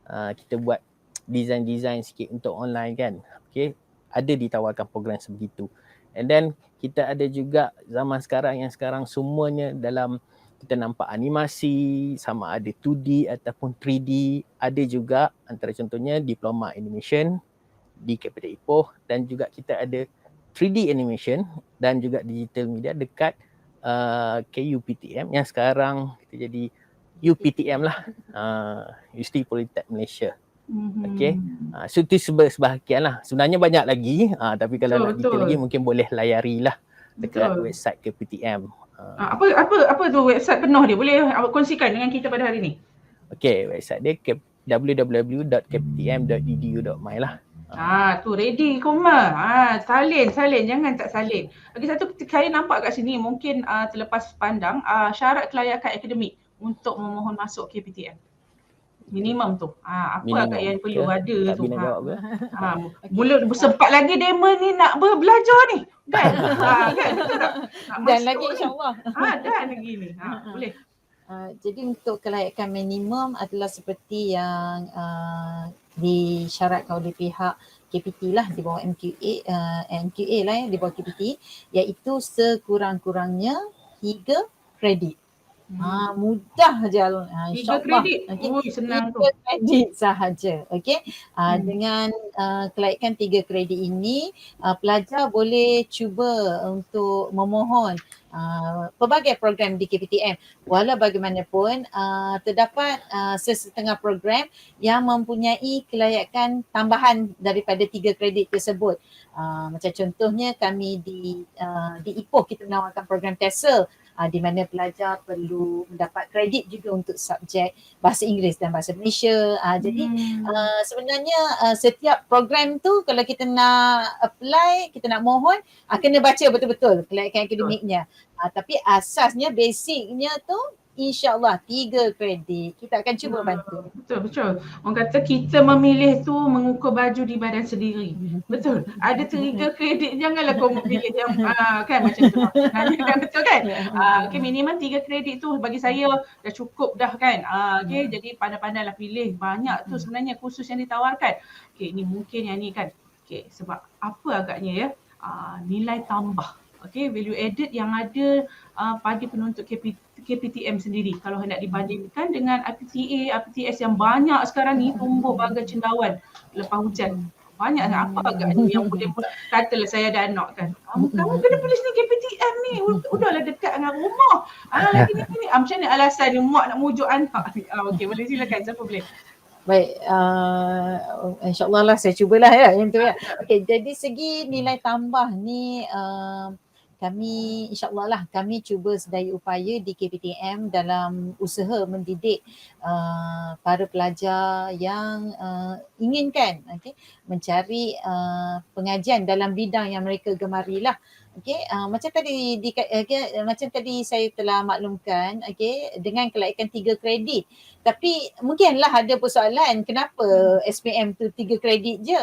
Kita buat design-design sikit untuk online kan. Okay, ada ditawarkan program sebegitu. And then kita ada juga zaman sekarang yang sekarang semuanya dalam kita nampak animasi, sama ada 2D ataupun 3D. Ada juga antara contohnya diploma animation di Capital Ipoh, dan juga kita ada 3D animation dan juga digital media dekat KUPTM yang sekarang kita jadi UPTM lah, Universiti Politeknik Malaysia. Okay. So itu sebahagian lah. Sebenarnya banyak lagi, tapi kalau nak detail lagi mungkin boleh layari lah dekat website KPTM. Apa tu website penuh dia? Boleh awak kongsikan dengan kita pada hari ni? Okay, website dia www.kptm.edu.my lah. Tu ready Koma. Salin jangan tak salin. Lagi satu saya nampak kat sini mungkin terlepas pandang syarat kelayakan akademik untuk memohon masuk KPTM. Minimum tu. Apa agak yang perlu ada tak tu? Nak jawab ke? Mula sempat lagi demo ni nak belajar ni. Kan? Kan? Dan lagi insya-Allah. Dan lagi ni. Boleh. Jadi untuk kelayakan minimum adalah seperti yang disyaratkan oleh pihak KPT lah di bawah MQA lah ya, di bawah KPT, iaitu sekurang-kurangnya 3 kredit. Mudah je Alun. 3 kredit. Senang tu. 3 kredit sahaja. Okey. Dengan kelayakan 3 kredit ini, pelajar boleh cuba untuk memohon pelbagai program di KPTM. Walau bagaimanapun terdapat sesetengah program yang mempunyai kelayakan tambahan daripada 3 kredit tersebut. Macam contohnya kami di Ipoh kita menawarkan program TESOL, di mana pelajar perlu mendapat kredit juga untuk subjek bahasa Inggeris dan bahasa Malaysia. Jadi sebenarnya setiap program tu kalau kita nak apply, kita nak mohon, kena baca betul-betul kelayakan akademiknya. Tapi asasnya, basicnya tu InsyaAllah 3 kredit. Kita akan cuba bantu. Betul. Orang kata kita memilih tu mengukur baju di badan sendiri. Betul. Ada 3 kredit, janganlah kau pilih yang kan macam tu. Kan betul kan? Okay, minimum 3 kredit tu bagi saya dah cukup dah kan. Okay, jadi pandai-pandailah pilih. Banyak tu sebenarnya kursus yang ditawarkan. Okay, ni mungkin yang ni kan. Okay, sebab apa agaknya ya? Nilai tambah. Okay, value added yang ada pada penuntut KPTM sendiri. Kalau hendak dibandingkan dengan IPTA, IPTS yang banyak sekarang ni tumbuh bagai cendawan lepas hujan. Banyak apa agaknya yang boleh katalah saya ada anak kan. Kamu kena pilih sini KPTM ni. Udahlah dekat dengan rumah. Lagi ni. Macam ni alasan ni mak nak mujuk anak ni. Okey, boleh silakan siapa boleh. Baik, insyaAllah lah saya cubalah ya yang tu ya. Okey, jadi segi nilai tambah ni kami insyaAllah lah kami cuba sedaya upaya di KPTM dalam usaha mendidik para pelajar yang inginkan mencari pengajian dalam bidang yang mereka gemarilah. Macam tadi saya telah maklumkan dengan kelayakan 3 kredit. Tapi mungkinlah ada persoalan kenapa SPM tu 3 kredit je.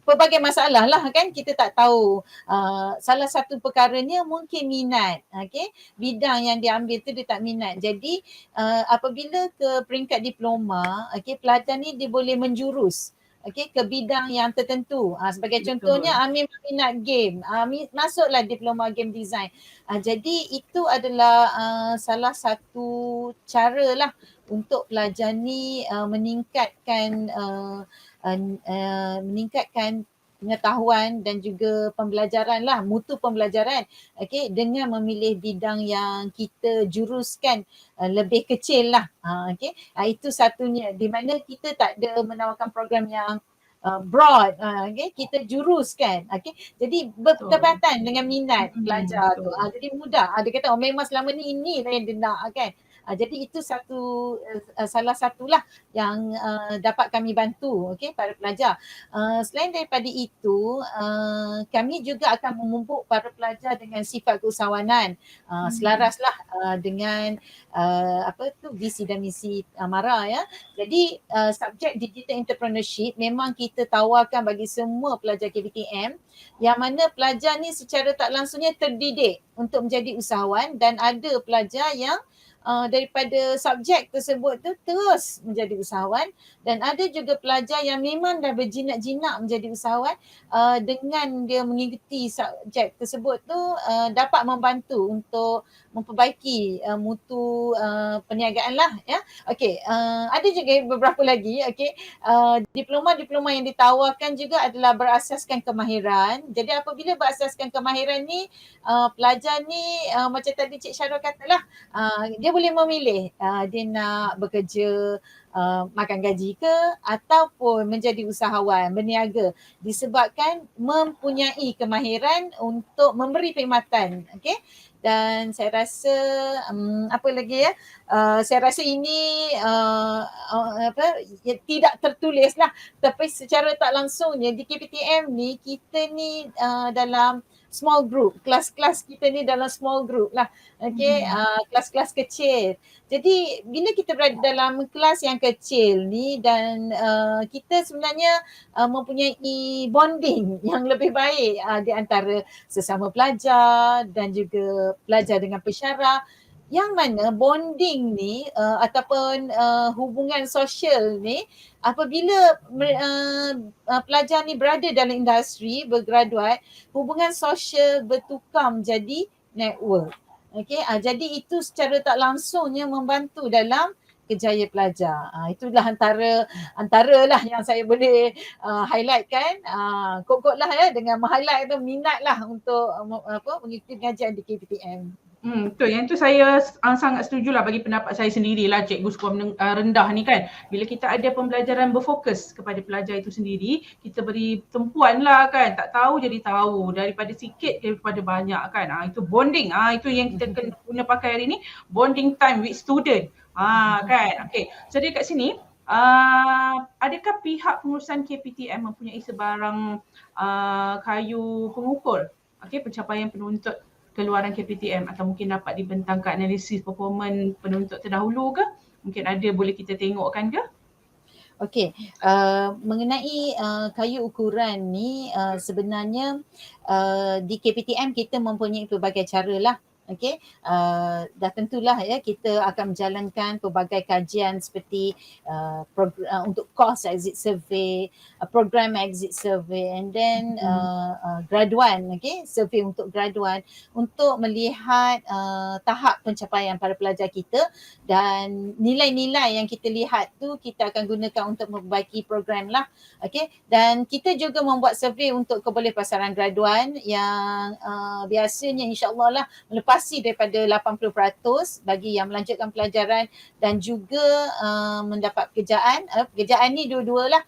Pelbagai masalah lah kan, kita tak tahu. Salah satu perkaranya mungkin minat. Bidang yang diambil tu dia tak minat. Jadi apabila ke peringkat diploma, pelajar ni dia boleh menjurus ke bidang yang tertentu. Sebagai contohnya Amin minat game, masuklah diploma game design. Jadi itu adalah salah satu cara lah untuk pelajar ni meningkatkan pengetahuan dan juga pembelajaran lah, mutu pembelajaran dengan memilih bidang yang kita juruskan lebih kecil lah. Itu satunya, di mana kita tak ada menawarkan program yang broad, kita juruskan. Jadi bertepatan dengan minat pelajar tu. Jadi mudah. Dia kata memang selama ni inilah yang dia nak kan. Jadi itu salah satulah yang dapat kami bantu para pelajar. Selain daripada itu, kami juga akan memupuk para pelajar dengan sifat keusahawanan, selaraslah dengan visi dan misi MARA ya. Jadi subjek digital entrepreneurship memang kita tawarkan bagi semua pelajar KPTM, yang mana pelajar ni secara tak langsungnya terdidik untuk menjadi usahawan, dan ada pelajar yang daripada subjek tersebut tu terus menjadi usahawan, dan ada juga pelajar yang memang dah berjinak-jinak menjadi usahawan, dengan dia mengikuti subjek tersebut tu dapat membantu untuk memperbaiki mutu perniagaan lah ya. Okey, ada juga beberapa lagi. Okey, diploma-diploma yang ditawarkan juga adalah berasaskan kemahiran. Jadi apabila berasaskan kemahiran ni, pelajar ni macam tadi Cik Syarul katalah, dia boleh memilih dia nak bekerja makan gaji ke ataupun menjadi usahawan berniaga, disebabkan mempunyai kemahiran untuk memberi perkhidmatan. Okey, dan saya rasa apa lagi ya, saya rasa ini tidak tertulis lah, tapi secara tak langsungnya di KPTM ni kita ni dalam small group, kelas-kelas kita ni dalam small group lah. Okey, kelas-kelas kecil. Jadi bila kita berada dalam kelas yang kecil ni dan kita sebenarnya mempunyai bonding yang lebih baik di antara sesama pelajar dan juga pelajar dengan pensyarah, yang mana bonding ni ataupun hubungan sosial ni apabila pelajar ni berada dalam industri, bergraduat, hubungan sosial bertukar menjadi network. Okey, jadi itu secara tak langsungnya membantu dalam kejayaan pelajar. Itulah antara lah yang saya boleh highlightkan. Kok-kok lah ya, dengan highlight tu minat lah untuk mengikuti pengajian di KPTM. Betul, yang tu saya sangat setuju lah bagi pendapat saya sendirilah cikgu skor rendah ni kan. Bila kita ada pembelajaran berfokus kepada pelajar itu sendiri, kita beri tumpuan lah kan, tak tahu jadi tahu, daripada sikit daripada banyak kan. Itu bonding, itu yang kita guna pakai hari ni, bonding time with student. Kan, okay. So dekat sini, adakah pihak pengurusan KPTM mempunyai sebarang kayu pengukur pencapaian penuntut keluaran KPTM, atau mungkin dapat dibentangkan analisis performan penuntut terdahulu ke? Mungkin ada, boleh kita tengokkan ke? Okey, mengenai kayu ukuran ni sebenarnya di KPTM kita mempunyai pelbagai cara lah. Okey, dah tentulah ya kita akan menjalankan pelbagai kajian seperti untuk course exit survey, program exit survey, and then graduan, okey, survey untuk graduan untuk melihat tahap pencapaian para pelajar kita, dan nilai-nilai yang kita lihat tu kita akan gunakan untuk memperbaiki program lah. Okey, dan kita juga membuat survey untuk kebolehpasaran graduan yang biasanya insya-Allah lah melepasi daripada 80% bagi yang melanjutkan pelajaran dan juga mendapat pekerjaan. Pekerjaan ni dua-dualah,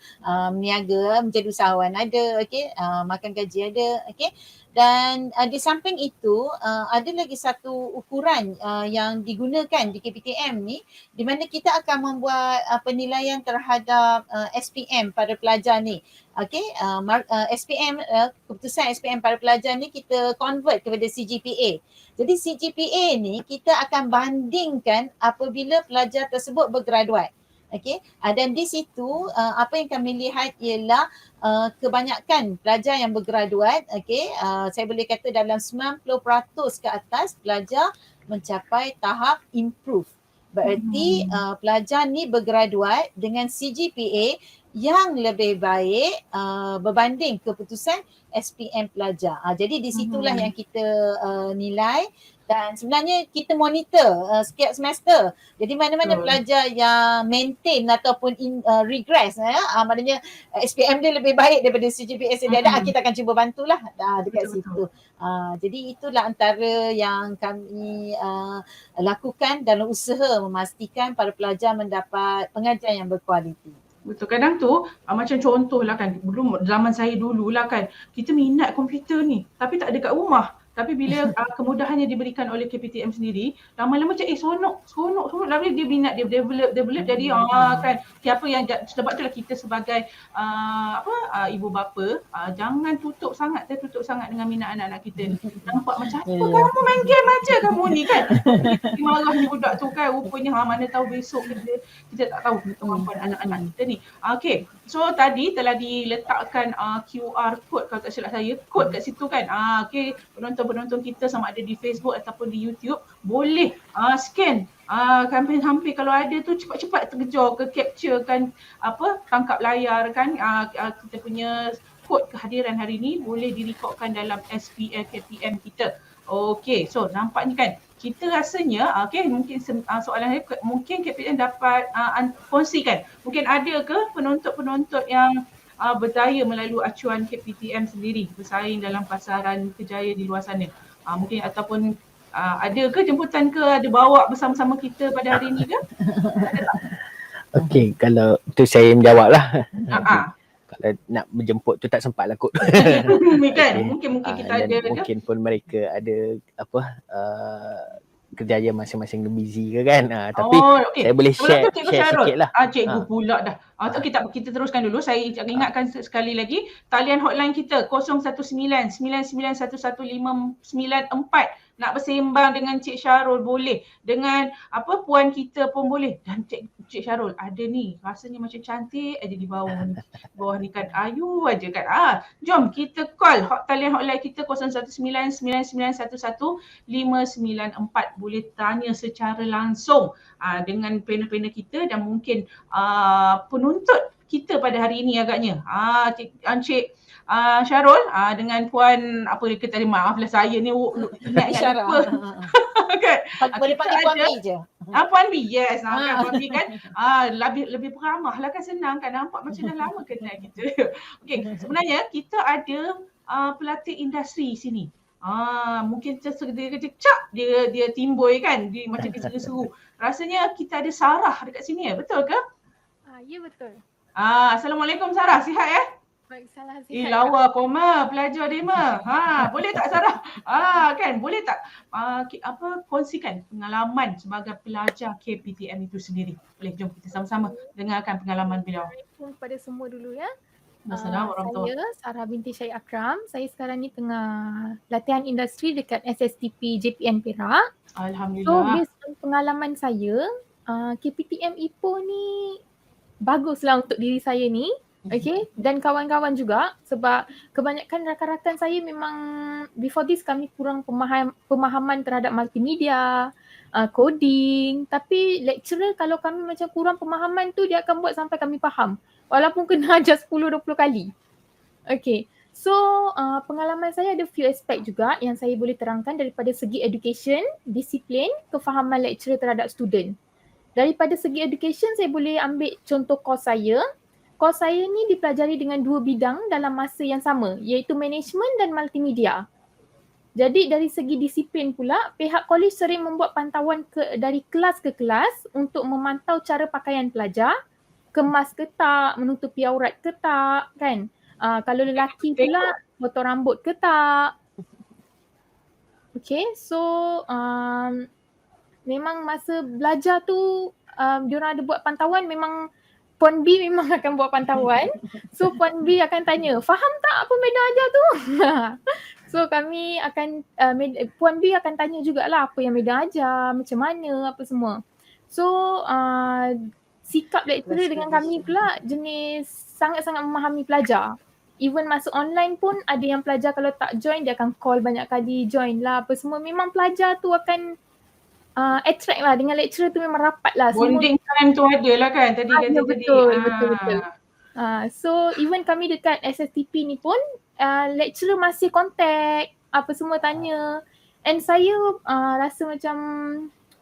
meniaga, menjadi usahawan ada, okey, makan gaji ada, okey. Dan di samping itu ada lagi satu ukuran yang digunakan di KPTM ni, di mana kita akan membuat penilaian terhadap SPM pada pelajar ni. Okey, SPM, keputusan SPM pada pelajar ni kita convert kepada CGPA. Jadi CGPA ni kita akan bandingkan apabila pelajar tersebut bergraduat. Okey, dan di situ apa yang kami lihat ialah kebanyakan pelajar yang bergraduat, okey, saya boleh kata dalam 90% ke atas pelajar mencapai tahap improve. Berarti pelajar ni bergraduat dengan CGPA yang lebih baik berbanding keputusan SPM pelajar. Jadi di situlah yang kita nilai, dan sebenarnya kita monitor setiap semester. Jadi mana-mana pelajar yang maintain ataupun regress, maknanya SPM dia lebih baik daripada CGPA sedia, kita akan cuba bantulah dekat situ. Jadi itulah antara yang kami lakukan dalam usaha memastikan para pelajar mendapat pengajian yang berkualiti. Betul, kadang tu macam contoh lah kan, dulu zaman saya dulu lah kan, kita minat komputer ni tapi tak ada kat rumah. Tapi bila kemudahannya diberikan oleh KPTM sendiri, lama-lama macam seronok lalu dia minat, dia develop jadi kan. Siapa yang, sebab itulah kita sebagai ibu bapa jangan tutup sangat dengan minat anak-anak kita ni. Nampak macam apa kamu main game aja kamu ni kan. Marahnya budak tu kan, rupanya mana tahu besok kita tak tahu kemampuan anak-anak kita ni. Okey, so tadi telah diletakkan QR code, kalau tak silap saya, kod kat situ kan. Okey, penonton penonton kita sama ada di Facebook ataupun di YouTube boleh scan hampir kalau ada tu cepat-cepat terkejar ke capture kan tangkap layar kan kita punya kod kehadiran hari ni boleh direkodkan dalam SPL KPM kita. Okey, so nampaknya kan kita rasanya mungkin soalan saya mungkin KPM dapat kongsikan. Mungkin ada ke penonton-penonton yang berdaya melalui acuan KPTM sendiri bersaing dalam pasaran kerjaya di luar sana. Mungkin ataupun ada ke jemputan ke ada bawa bersama-sama kita pada hari ni ke? Okey, kalau tu saya menjawab lah. Kalau nak menjemput tu tak sempat lah kot. Kan? Mungkin kita ada mungkin pun mereka ada kerjaya masing-masing busy ke kan. Tapi saya boleh share sikit lah. Cikgu pula dah. Kita teruskan dulu. Saya ingatkan sekali lagi. Talian hotline kita 019-9911-594. Nak bersembang dengan Cik Syarul boleh. Dengan puan kita pun boleh. Dan Cik Syarul ada ni. Rasanya macam cantik aja di bawah ni. Bawah ni kan ayu aja kan. Jom kita call talian hotline kita 019-9911-594. Boleh tanya secara langsung dengan panel-panel kita dan mungkin penuntut kita pada hari ini agaknya. Cik Syarul dengan puan kita tadi maaflah saya ni ingat lupa. Kan? Boleh panggil Puan B je. Puan B, yes. Kan Puan B kan lebih beramah lah kan, senang kan, nampak macam dah lama kenal kita. Okey, sebenarnya kita ada pelatih industri sini. Mungkin dia cak dia timbul kan, dia macam dia seru. Rasanya kita ada Sarah dekat sini betul ke? Ya betul. Assalamualaikum Sarah, sihat ya? Baik, salah sihat. Lawa koma pelajar dia mah. Boleh tak Sarah? Kan boleh tak kongsikan pengalaman sebagai pelajar KPTM itu sendiri. Boleh, jom kita sama-sama dengarkan pengalaman beliau. Assalamualaikum kepada semua dulu ya. Assalamualaikum. Saya Sarah binti Syed Akram. Saya sekarang ni tengah latihan industri dekat SSTP JPN Perak. Alhamdulillah. So based on pengalaman saya, KPTM Ipoh ni baguslah untuk diri saya ni. Okay, dan kawan-kawan juga sebab kebanyakan rakan-rakan saya memang before this kami kurang pemahaman terhadap multimedia, coding, tapi lecturer kalau kami macam kurang pemahaman tu dia akan buat sampai kami faham walaupun kena ajar 10-20 kali. Okay, so pengalaman saya ada few aspek juga yang saya boleh terangkan daripada segi education, disiplin, kefahaman lecturer terhadap student. Daripada segi education saya boleh ambil contoh course saya. Course saya ni dipelajari dengan dua bidang dalam masa yang sama, iaitu management dan multimedia. Jadi dari segi disiplin pula, pihak kolej sering membuat pantauan dari kelas ke kelas untuk memantau cara pakaian pelajar, kemas ke tak, menutupi aurat ke tak, kan? Kalau lelaki pula, potong rambut ke tak. Okay, so memang masa belajar tu, diorang ada buat pantauan, memang Puan B memang akan buat pantauan. So Puan B akan tanya, faham tak apa Meda ajar tu? So kami akan, Puan B akan tanya jugalah apa yang Meda ajar, macam mana, apa semua. So sikap lecturer dengan kami pula jenis sangat-sangat memahami pelajar. Even masa online pun ada yang pelajar kalau tak join dia akan call banyak kali, join lah apa semua. Memang pelajar tu akan attract lah dengan lecturer tu, memang rapat lah. Bonding time tu ada lah kan tadi kata betul, betul. So even kami dekat SSTP ni pun lecturer masih contact, apa semua tanya. And saya rasa macam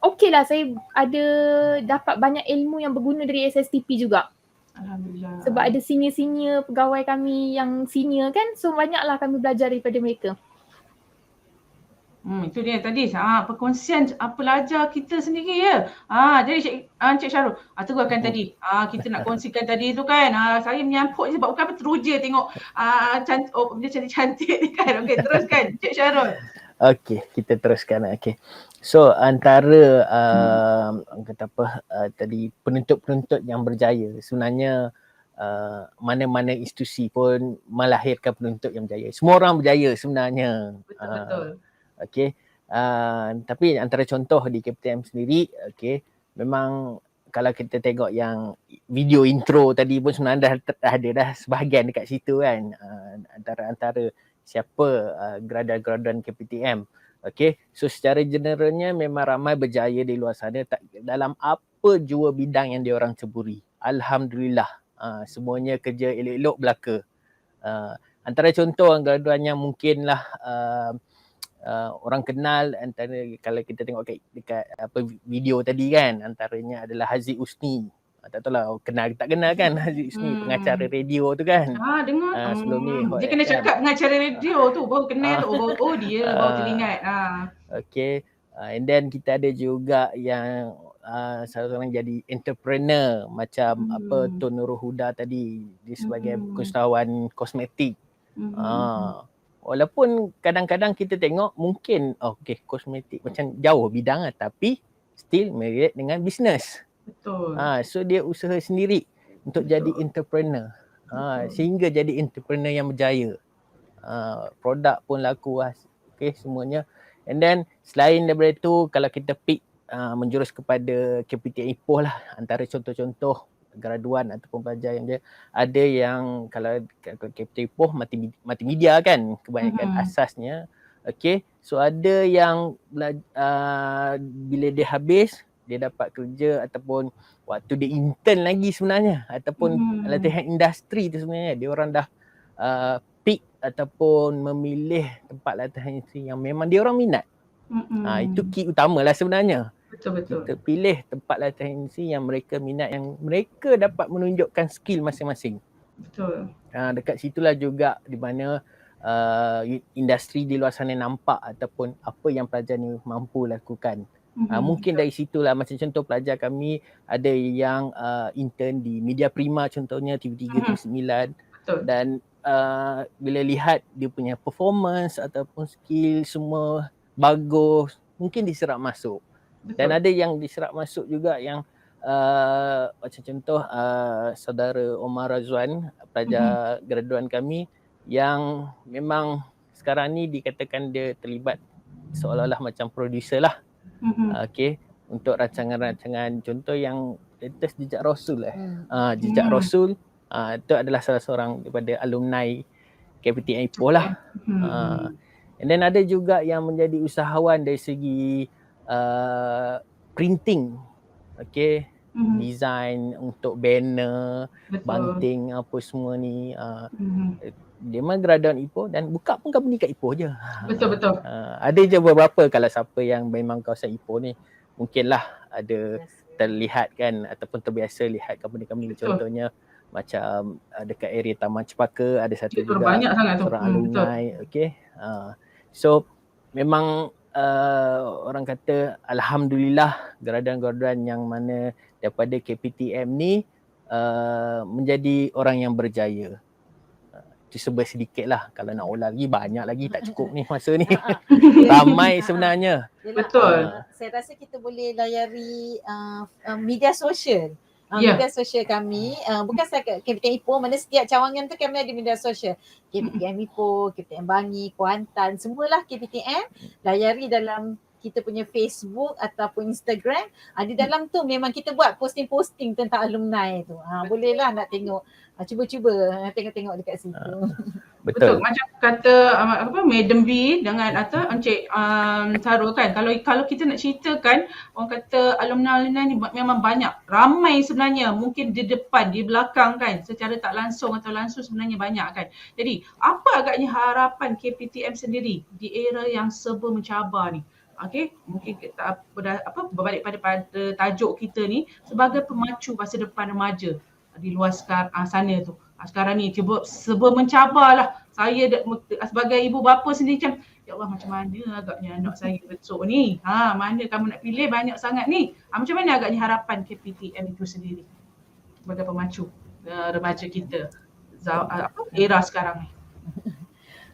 okay lah, saya ada dapat banyak ilmu yang berguna dari SSTP juga. Alhamdulillah. Sebab ada senior-senior pegawai kami yang senior kan, so banyaklah kami belajar daripada mereka. Itu dia tadi perkongsian pelajar kita sendiri ya. Jadi Cik Syarul, teruskan tadi. Kita nak kongsikan tadi tu kan. Saya menyambut sebab bukan apa teruja tengok dia cantik-cantik ni kan. Okey, teruskan Cik Syarul. Okey, kita teruskan. Okey. So antara kata apa tadi penuntut-penuntut yang berjaya, sebenarnya mana-mana institusi pun melahirkan penuntut yang berjaya. Semua orang berjaya sebenarnya. Betul. Okey. Tapi antara contoh di KPTM sendiri, okey, memang kalau kita tengok yang video intro tadi pun sebenarnya dah ada sebahagian dekat situ kan. Antara siapa graduan-graduan KPTM. Okay, so secara generalnya memang ramai berjaya di luar sana dalam apa jua bidang yang diorang ceburi. Alhamdulillah, semuanya kerja elok-elok belaka. Antara contoh graduan yang mungkinlah orang kenal, antara kalau kita tengok dekat video tadi kan, antaranya adalah Haziq Usni. Tak tahu lah kenal tak kenal kan Haziq Usni, pengacara radio tu kan. Dengar. Sebelum ni Dia kena cakap pengacara radio tu baru kenal tu. Dia baru teringat. Okay. And then kita ada juga yang salah seorang jadi entrepreneur macam Tun Nurul Huda tadi, dia sebagai usahawan kosmetik. Walaupun kadang-kadang kita tengok mungkin kosmetik macam jauh bidang tapi still married dengan bisnes. Betul. So dia usaha sendiri untuk jadi entrepreneur. Sehingga jadi entrepreneur yang berjaya. Produk pun laku semuanya. And then selain daripada itu, kalau kita pick menjurus kepada KPTM Ipoh lah, antara contoh-contoh graduan ataupun pelajar yang dia ada yang kalau KPTM Ipoh multimedia kan kebanyakan asasnya. Okay, so ada yang bila dia habis dia dapat kerja ataupun waktu dia intern lagi sebenarnya ataupun latihan industri tu sebenarnya dia orang dah pick ataupun memilih tempat latihan industri yang memang dia orang minat. Itu key utamalah sebenarnya. Betul. Kita pilih tempat latihan industri yang mereka minat, yang mereka dapat menunjukkan skill masing-masing. Betul. Dekat situlah juga di mana industri di luar sana nampak ataupun apa yang pelajar ni mampu lakukan. Mungkin dari situlah, macam contoh pelajar kami ada yang intern di Media Prima contohnya, TV3, TV9. Dan bila lihat dia punya performance ataupun skill semua bagus, mungkin diserap masuk. Betul. Dan ada yang diserap masuk juga yang macam contoh saudara Omar Razwan, pelajar graduan kami yang memang sekarang ni dikatakan dia terlibat seolah-olah macam producer lah. Okay, untuk rancangan-rancangan contoh yang latest Jejak Rasul Jejak Rasul itu adalah salah seorang daripada alumni KPTM Ipoh lah. And then ada juga yang menjadi usahawan dari segi printing, okay, design untuk banner, banting apa semua ni. Dia memang graduan Ipoh dan buka pun company kat Ipoh je. Betul. Ada je beberapa, kalau siapa yang memang kawasan Ipoh ni mungkinlah ada terlihat kan ataupun terbiasa lihat company-company contohnya macam dekat area Taman Cepaka ada satu juga seorang alumni. Okay. So memang orang kata alhamdulillah graduan-graduan yang mana daripada KPTM ni menjadi orang yang berjaya. Sebab sedikit lah, kalau nak ulang lagi banyak lagi tak cukup ni masa ni. Ramai sebenarnya. Betul. Saya rasa kita boleh layari media sosial. Media sosial kami, bukan sahaja KPTM Ipoh, mana setiap cawangan tu kami ada media sosial. KPTM Ipoh, KPTM Bangi, Kuantan, semualah KPTM. Layari dalam kita punya Facebook ataupun Instagram. Di dalam tu memang kita buat posting-posting tentang alumni tu. Bolehlah nak tengok. Cuba-cuba tengok-tengok dekat situ. Betul. Macam kata Madam V dengan Encik Sarul kan, kalau kita nak ceritakan, orang kata alumni ni memang banyak, ramai sebenarnya, mungkin di depan, di belakang kan, secara tak langsung atau langsung sebenarnya banyak kan. Jadi apa agaknya harapan KPTM sendiri di era yang serba mencabar ni? Okay, mungkin kita berbalik pada tajuk kita ni sebagai pemacu masa depan remaja di luar sana tu. Sekarang ni serba mencabar lah. Saya sebagai ibu bapa sendiri macam, ya Allah, macam mana agaknya anak saya besok ni? Mana kamu nak pilih banyak sangat ni? Macam mana agaknya harapan KPTM itu sendiri sebagai pemacu remaja kita era sekarang ni?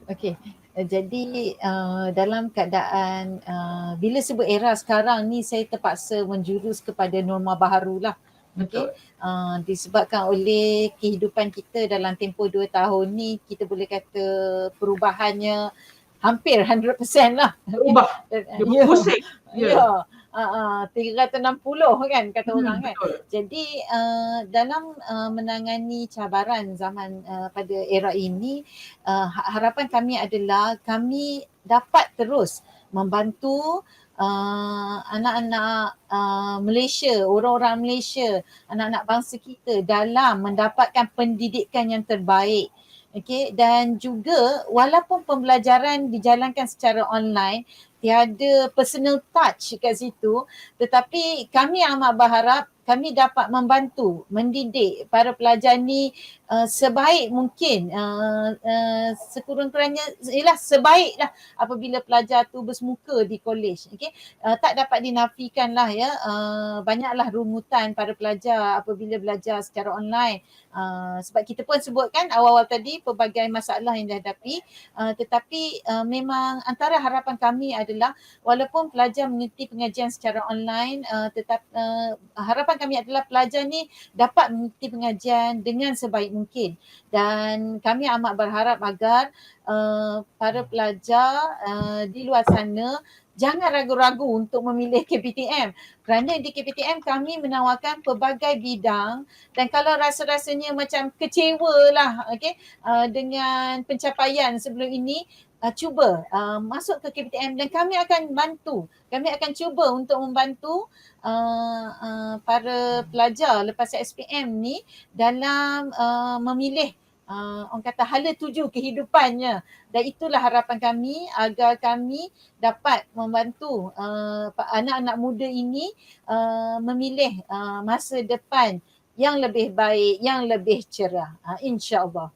Okey. Jadi dalam keadaan bila sebut era sekarang ni, saya terpaksa menjurus kepada norma baharu lah. Okay. Disebabkan oleh kehidupan kita dalam tempoh 2 tahun ni, kita boleh kata perubahannya hampir 100% lah. Berubah. Dia Ya. pusing. Ya. 360 kan kata orang kan. Betul. Jadi dalam menangani cabaran zaman pada era ini, harapan kami adalah kami dapat terus membantu anak-anak Malaysia, orang-orang Malaysia, anak-anak bangsa kita dalam mendapatkan pendidikan yang terbaik. Okey, dan juga walaupun pembelajaran dijalankan secara online, tiada personal touch kat situ, tetapi kami amat berharap kami dapat membantu mendidik para pelajar ni sebaik mungkin, sekurang-kurangnya ialah sebaiklah apabila pelajar tu bersemuka di kolej. Okey, tak dapat dinafikan lah ya, banyaklah rungutan para pelajar apabila belajar secara online. Sebab kita pun sebutkan awal-awal tadi pelbagai masalah yang dihadapi, tetapi memang antara harapan kami adalah walaupun pelajar mengikuti pengajian secara online, harapan kami adalah pelajar ni dapat mengikuti pengajian dengan sebaik mungkin, dan kami amat berharap agar para pelajar di luar sana jangan ragu-ragu untuk memilih KPTM, kerana di KPTM kami menawarkan pelbagai bidang, dan kalau rasa-rasanya macam kecewa lah dengan pencapaian sebelum ini, cuba masuk ke KPTM dan kami akan bantu. Kami akan cuba untuk membantu para pelajar lepas SPM ni dalam memilih orang kata hala tuju kehidupannya, dan itulah harapan kami agar kami dapat membantu anak-anak muda ini memilih masa depan yang lebih baik, yang lebih cerah, insya-Allah.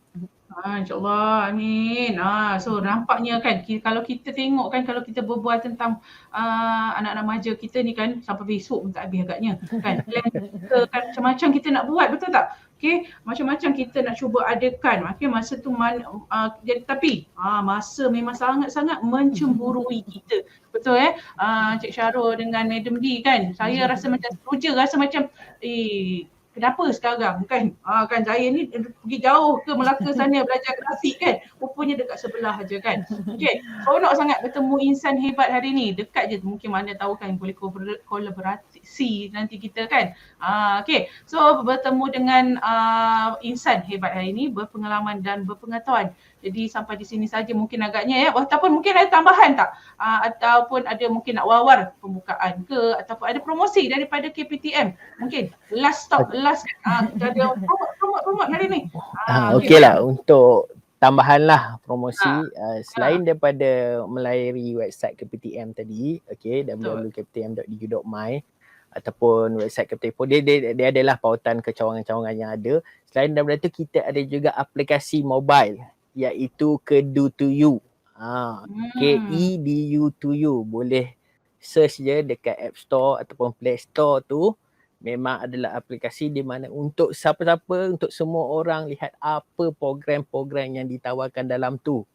InsyaAllah, amin. So nampaknya kan kalau kita tengok kan, kalau kita berbual tentang anak-anak remaja kita ni kan, sampai besok pun tak habis agaknya kan. Plan kita kan macam-macam kita nak buat, betul tak? Okay, macam-macam kita nak cuba adakan. Okay, masa tu tapi masa memang sangat-sangat mencemburui kita. Betul Cik Syarul dengan Madam D kan. Saya rasa macam teruja, rasa macam kenapa sekarang kan? Kan saya ni pergi jauh ke Melaka sana belajar grafik kan. Rupanya dekat sebelah aja kan. Okey, seronok sangat bertemu insan hebat hari ni. Dekat je mungkin mana tahu kan boleh kolaborasi nanti kita kan. Okey, so bertemu dengan insan hebat hari ni, berpengalaman dan berpengetahuan. Jadi sampai di sini saja mungkin agaknya ataupun mungkin ada tambahan tak? Ataupun ada mungkin nak wawar pembukaan ke, ataupun ada promosi daripada KPTM. Mungkin last kita ada promote hari ni. Okeylah, untuk tambahan lah promosi, selain daripada melayari website KPTM tadi, www.kptm.edu.my ataupun website KPTM, dia adalah pautan kecawangan-cawangan yang ada. Selain daripada itu, kita ada juga aplikasi mobile iaitu Kedu to You. KEDU to You. Boleh search je dekat App Store ataupun Play Store tu. Memang adalah aplikasi di mana untuk siapa-siapa, untuk semua orang lihat apa program-program yang ditawarkan dalam tu.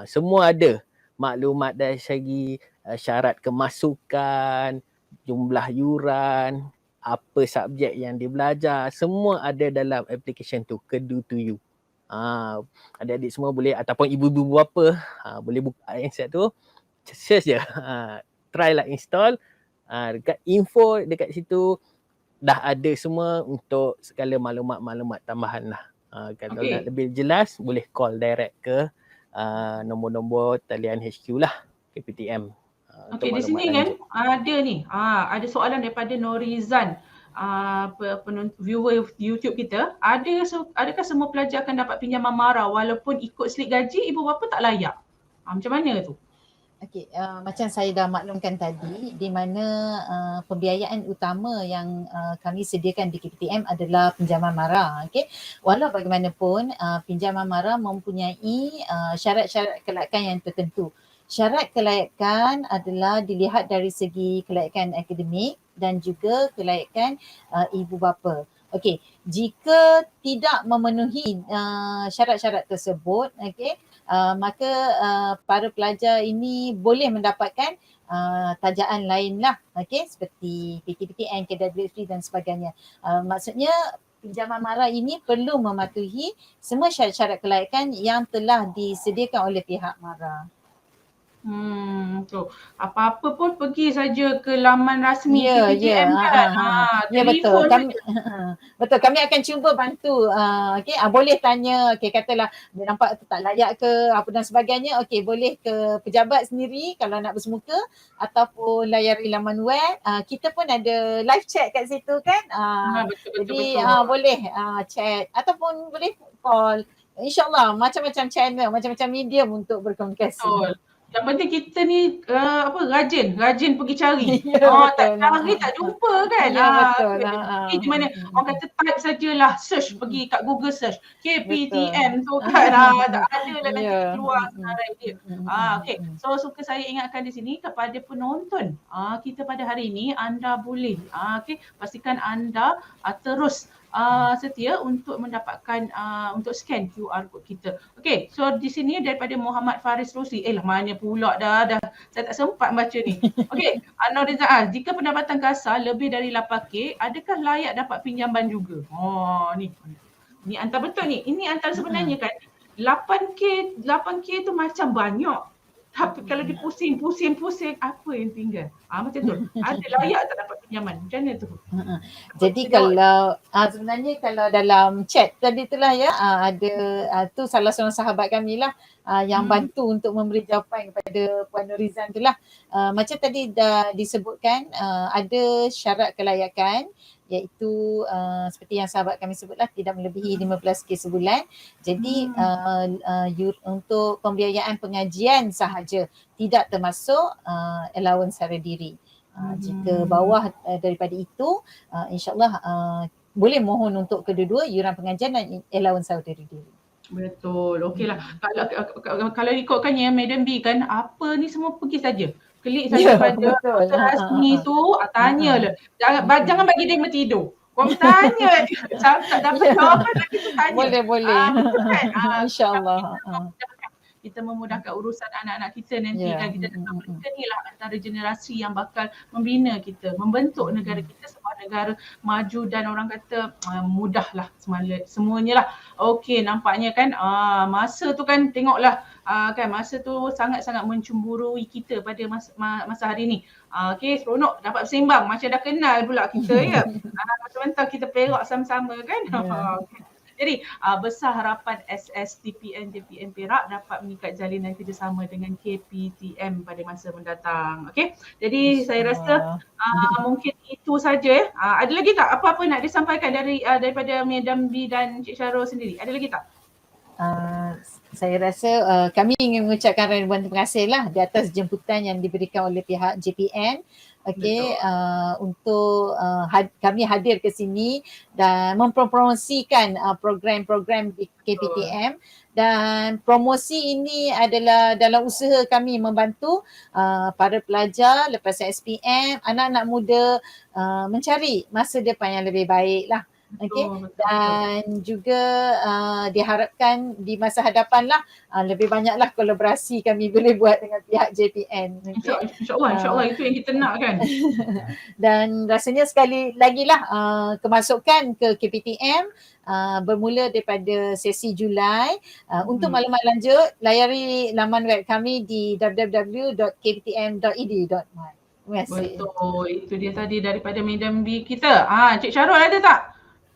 Semua ada. Maklumat dari segi syarat kemasukan, jumlah yuran, apa subjek yang dibelajar, semua ada dalam application tu, Kedu to You. Adik-adik semua boleh, ataupun ibu-ibu bapa boleh buka handset tu, search je, try lah install, dekat info dekat situ dah ada semua untuk segala maklumat-maklumat tambahan lah. Kalau nak lebih jelas boleh call direct ke nombor-nombor talian HQ lah, KPTM. Okey, di sini kan ada soalan daripada Norizan, viewer YouTube kita. Adakah semua pelajar akan dapat pinjaman MARA walaupun ikut slip gaji ibu bapa tak layak? Macam mana tu? Okey, macam saya dah maklumkan tadi, di mana pembiayaan utama yang kami sediakan di KPTM adalah pinjaman MARA. Okey, walau bagaimanapun pinjaman MARA mempunyai syarat-syarat kelayakan yang tertentu. Syarat kelayakan adalah dilihat dari segi kelayakan akademik dan juga kelayakan ibu bapa. Okey, jika tidak memenuhi syarat-syarat tersebut, maka para pelajar ini boleh mendapatkan tajaan lain lah, seperti PTPTN, KWSP dan sebagainya. Maksudnya pinjaman MARA ini perlu mematuhi semua syarat-syarat kelayakan yang telah disediakan oleh pihak MARA. Tu apa-apa pun pergi saja ke laman rasmi KPTM kan. Ya betul. Telefon Kami saja. betul, kami akan cuba bantu. Okey, boleh tanya, okey katalah dia nampak tu tak layak ke apa dan sebagainya. Okey, boleh ke pejabat sendiri kalau nak bersemuka ataupun layari laman web. Kita pun ada live chat kat situ kan. Jadi Betul. boleh chat ataupun boleh call. InsyaAllah macam-macam channel, macam-macam medium untuk berkomunikasi. Betul. Yang penting kita ni rajin pergi cari. Ya, Tak betul. cari tak jumpa kan. Ya, betul. Pergi di mana orang kata type sajalah, search pergi kat Google search KPTM tu kan. Tak ada lah nanti Ya. keluar senarai dia. Okey. So suka saya ingatkan di sini kepada penonton. Kita pada hari ini anda boleh pastikan anda terus setia untuk mendapatkan untuk scan QR code kita. Okey, so di sini daripada Muhammad Faris Rosli. Mana pula dah saya tak sempat baca ni. Okey, Anwar Rizal, jika pendapatan kasar lebih dari 8K, adakah layak dapat pinjaman juga? Ni hantar betul ni. Ini hantar sebenarnya kan 8K tu macam banyak. Tapi kalau dipusing apa yang tinggal? Macam tu. Ada layak tak dapat pinjaman? Macam mana tu? Jadi kalau sebenarnya kalau dalam chat tadi itulah ya, ada tu salah seorang sahabat kami lah yang bantu untuk memberi jawapan kepada Puan Nurizan tu lah. Macam tadi dah disebutkan ada syarat kelayakan iaitu seperti yang sahabat kami sebutlah tidak melebihi 15K sebulan. Jadi untuk pembiayaan pengajian sahaja, tidak termasuk allowance sara diri. Jika bawah daripada itu, insyaAllah boleh mohon untuk kedua-dua yuran pengajian dan allowance sara diri. Betul. Okeylah. Kalau ikutkannya Madam B kan, apa ni semua pergi saja. Klik saja pada rasmi tu, tanyalah. Jangan bagi dia tidur. Kau tanya dia. Tak dapat jawapan lagi tu tanya. Boleh. InsyaAllah. Kita memudahkan urusan anak-anak kita nanti kan. Kita ni lah antara generasi yang bakal membina kita, membentuk negara kita sebuah negara maju dan orang kata mudahlah semuanya lah. Okey, nampaknya kan masa tu kan tengoklah kan masa tu sangat-sangat mencemburui kita pada masa hari ni. Okey, seronok dapat bersembang macam dah kenal pula kita ya. Macam-macam kita perak sama-sama kan. Jadi besar harapan SSTPN JPN Perak dapat mengikat jalinan kerjasama dengan KPTM pada masa mendatang. Okey. Jadi saya rasa mungkin itu saja. Ada lagi tak apa-apa nak disampaikan daripada Madam B dan Cik Syarul sendiri? Ada lagi tak? Saya rasa kami ingin mengucapkan ribuan terima kasih lah di atas jemputan yang diberikan oleh pihak JPN. Okey, untuk kami hadir ke sini dan mempromosikan program-program di KPTM. Dan promosi ini adalah dalam usaha kami membantu para pelajar lepas SPM, anak-anak muda mencari masa depan yang lebih baik lah. Okay. Dan juga diharapkan di masa hadapan lah lebih banyaklah kolaborasi kami boleh buat dengan pihak JPN. Okay. InsyaAllah itu yang kita nak kan. Dan rasanya sekali lagi lah kemasukan ke KPTM bermula daripada sesi Julai. Untuk maklumat lanjut layari laman web kami di www.kptm.edu.my. Terima kasih. Betul, itu dia tadi daripada Madam B kita. Cik Syarul ada tak?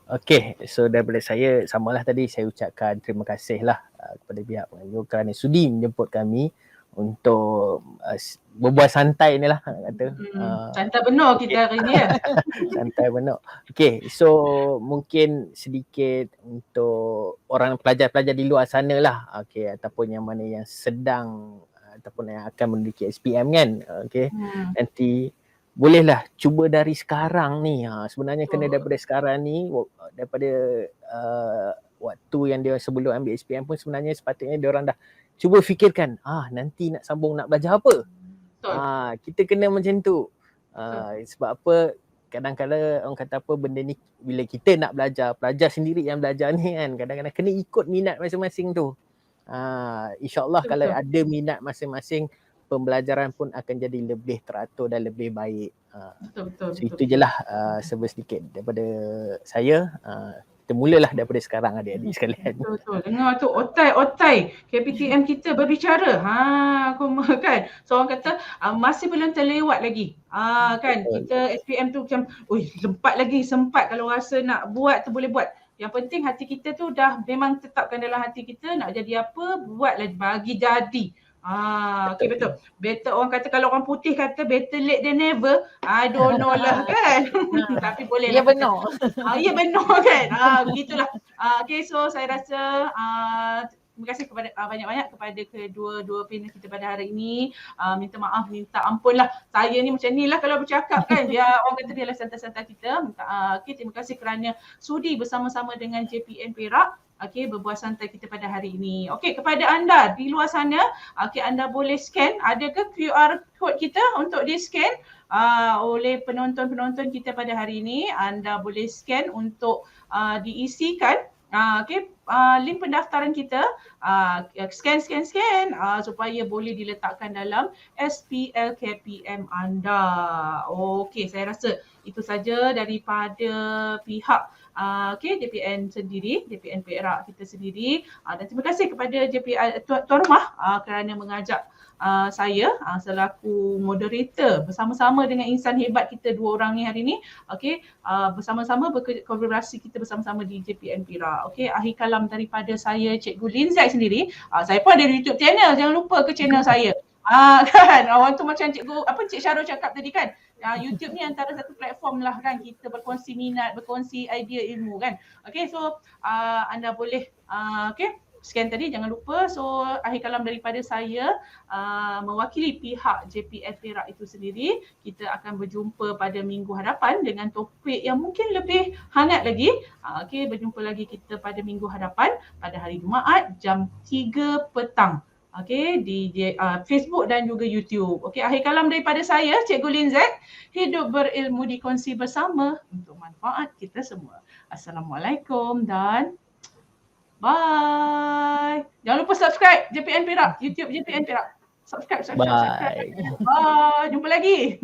Okey, so daripada saya samalah tadi saya ucapkan terima kasih lah kepada pihak penganjur kerana sudi menjemput kami untuk berbual santai ni lah kata. Santai benar kita hari ni ya. Santai benar. Okey, so mungkin sedikit untuk orang pelajar-pelajar di luar sana lah. Okey, ataupun yang mana yang sedang ataupun yang akan memiliki SPM kan. Okey, nanti bolehlah cuba dari sekarang ni. Sebenarnya kena daripada sekarang ni, daripada waktu yang dia sebelum ambil SPM pun sebenarnya sepatutnya dia orang dah cuba fikirkan nanti nak sambung nak belajar apa. Kita kena macam tu. Sebab apa kadang-kadang orang kata apa benda ni bila kita nak belajar, pelajar sendiri yang belajar ni kan kadang-kadang kena ikut minat masing-masing tu. InsyaAllah kalau ada minat masing-masing, pembelajaran pun akan jadi lebih teratur dan lebih baik. Betul. So itu je lah sedikit daripada saya. kita mulalah daripada sekarang adik-adik sekalian. Betul. Dengar tu otai KPTM kita berbicara. Kan. So orang kata masih belum terlewat lagi. Kan kita SPM tu macam sempat kalau rasa nak buat tu boleh buat. Yang penting hati kita tu dah memang tetapkan dalam hati kita nak jadi apa, buatlah, bagi jadi. Okay, betul. Better orang kata, kalau orang putih kata better late than never. I don't know lah kan. Tapi boleh Ya lah. benar. Ya benar kan. Begitulah. Okay, so saya rasa terima kasih kepada banyak-banyak kepada kedua-dua panel kita pada hari ini. Minta maaf, minta ampun lah. Saya ni macam ni lah kalau bercakap kan. Dia orang kata dia lah santai-santai kita. Okay, terima kasih kerana sudi bersama-sama dengan JPN Perak. Okay, berbual santai kita pada hari ini. Okay, kepada anda di luar sana, okay, anda boleh scan. Ada ke QR code kita untuk di-scan oleh penonton-penonton kita pada hari ini? Anda boleh scan untuk diisikan. Okay, link pendaftaran kita, scan supaya boleh diletakkan dalam SPL KPM anda. Okay, saya rasa itu saja daripada pihak JPN sendiri, JPN Perak kita sendiri. Dan terima kasih kepada JPN Tuan Rumah kerana mengajak saya selaku moderator bersama-sama dengan insan hebat kita dua orang ni hari ni. Okay, bersama-sama berkolaborasi kita bersama-sama di JPN Perak. Okay, akhir kalam daripada saya, Cikgu Lin Zack sendiri. Saya pun ada YouTube channel, jangan lupa ke channel saya. Kan, orang tu macam Cik Syarul cakap tadi kan. YouTube ni antara satu platform lah kan, kita berkongsi minat, berkongsi idea ilmu kan. Okay, so anda boleh scan tadi, jangan lupa. So akhir kalam daripada saya mewakili pihak JPN Perak itu sendiri. Kita akan berjumpa pada minggu hadapan dengan topik yang mungkin lebih hangat lagi. Okay, berjumpa lagi kita pada minggu hadapan pada hari Jumaat jam 3 petang. Okay, di Facebook dan juga YouTube. Okay, akhir kalam daripada saya, Cikgu Lin Zack. Hidup berilmu dikongsi bersama untuk manfaat kita semua. Assalamualaikum dan bye. Jangan lupa subscribe JPN Perak, YouTube JPN Perak. Subscribe. Bye. Bye. Jumpa lagi.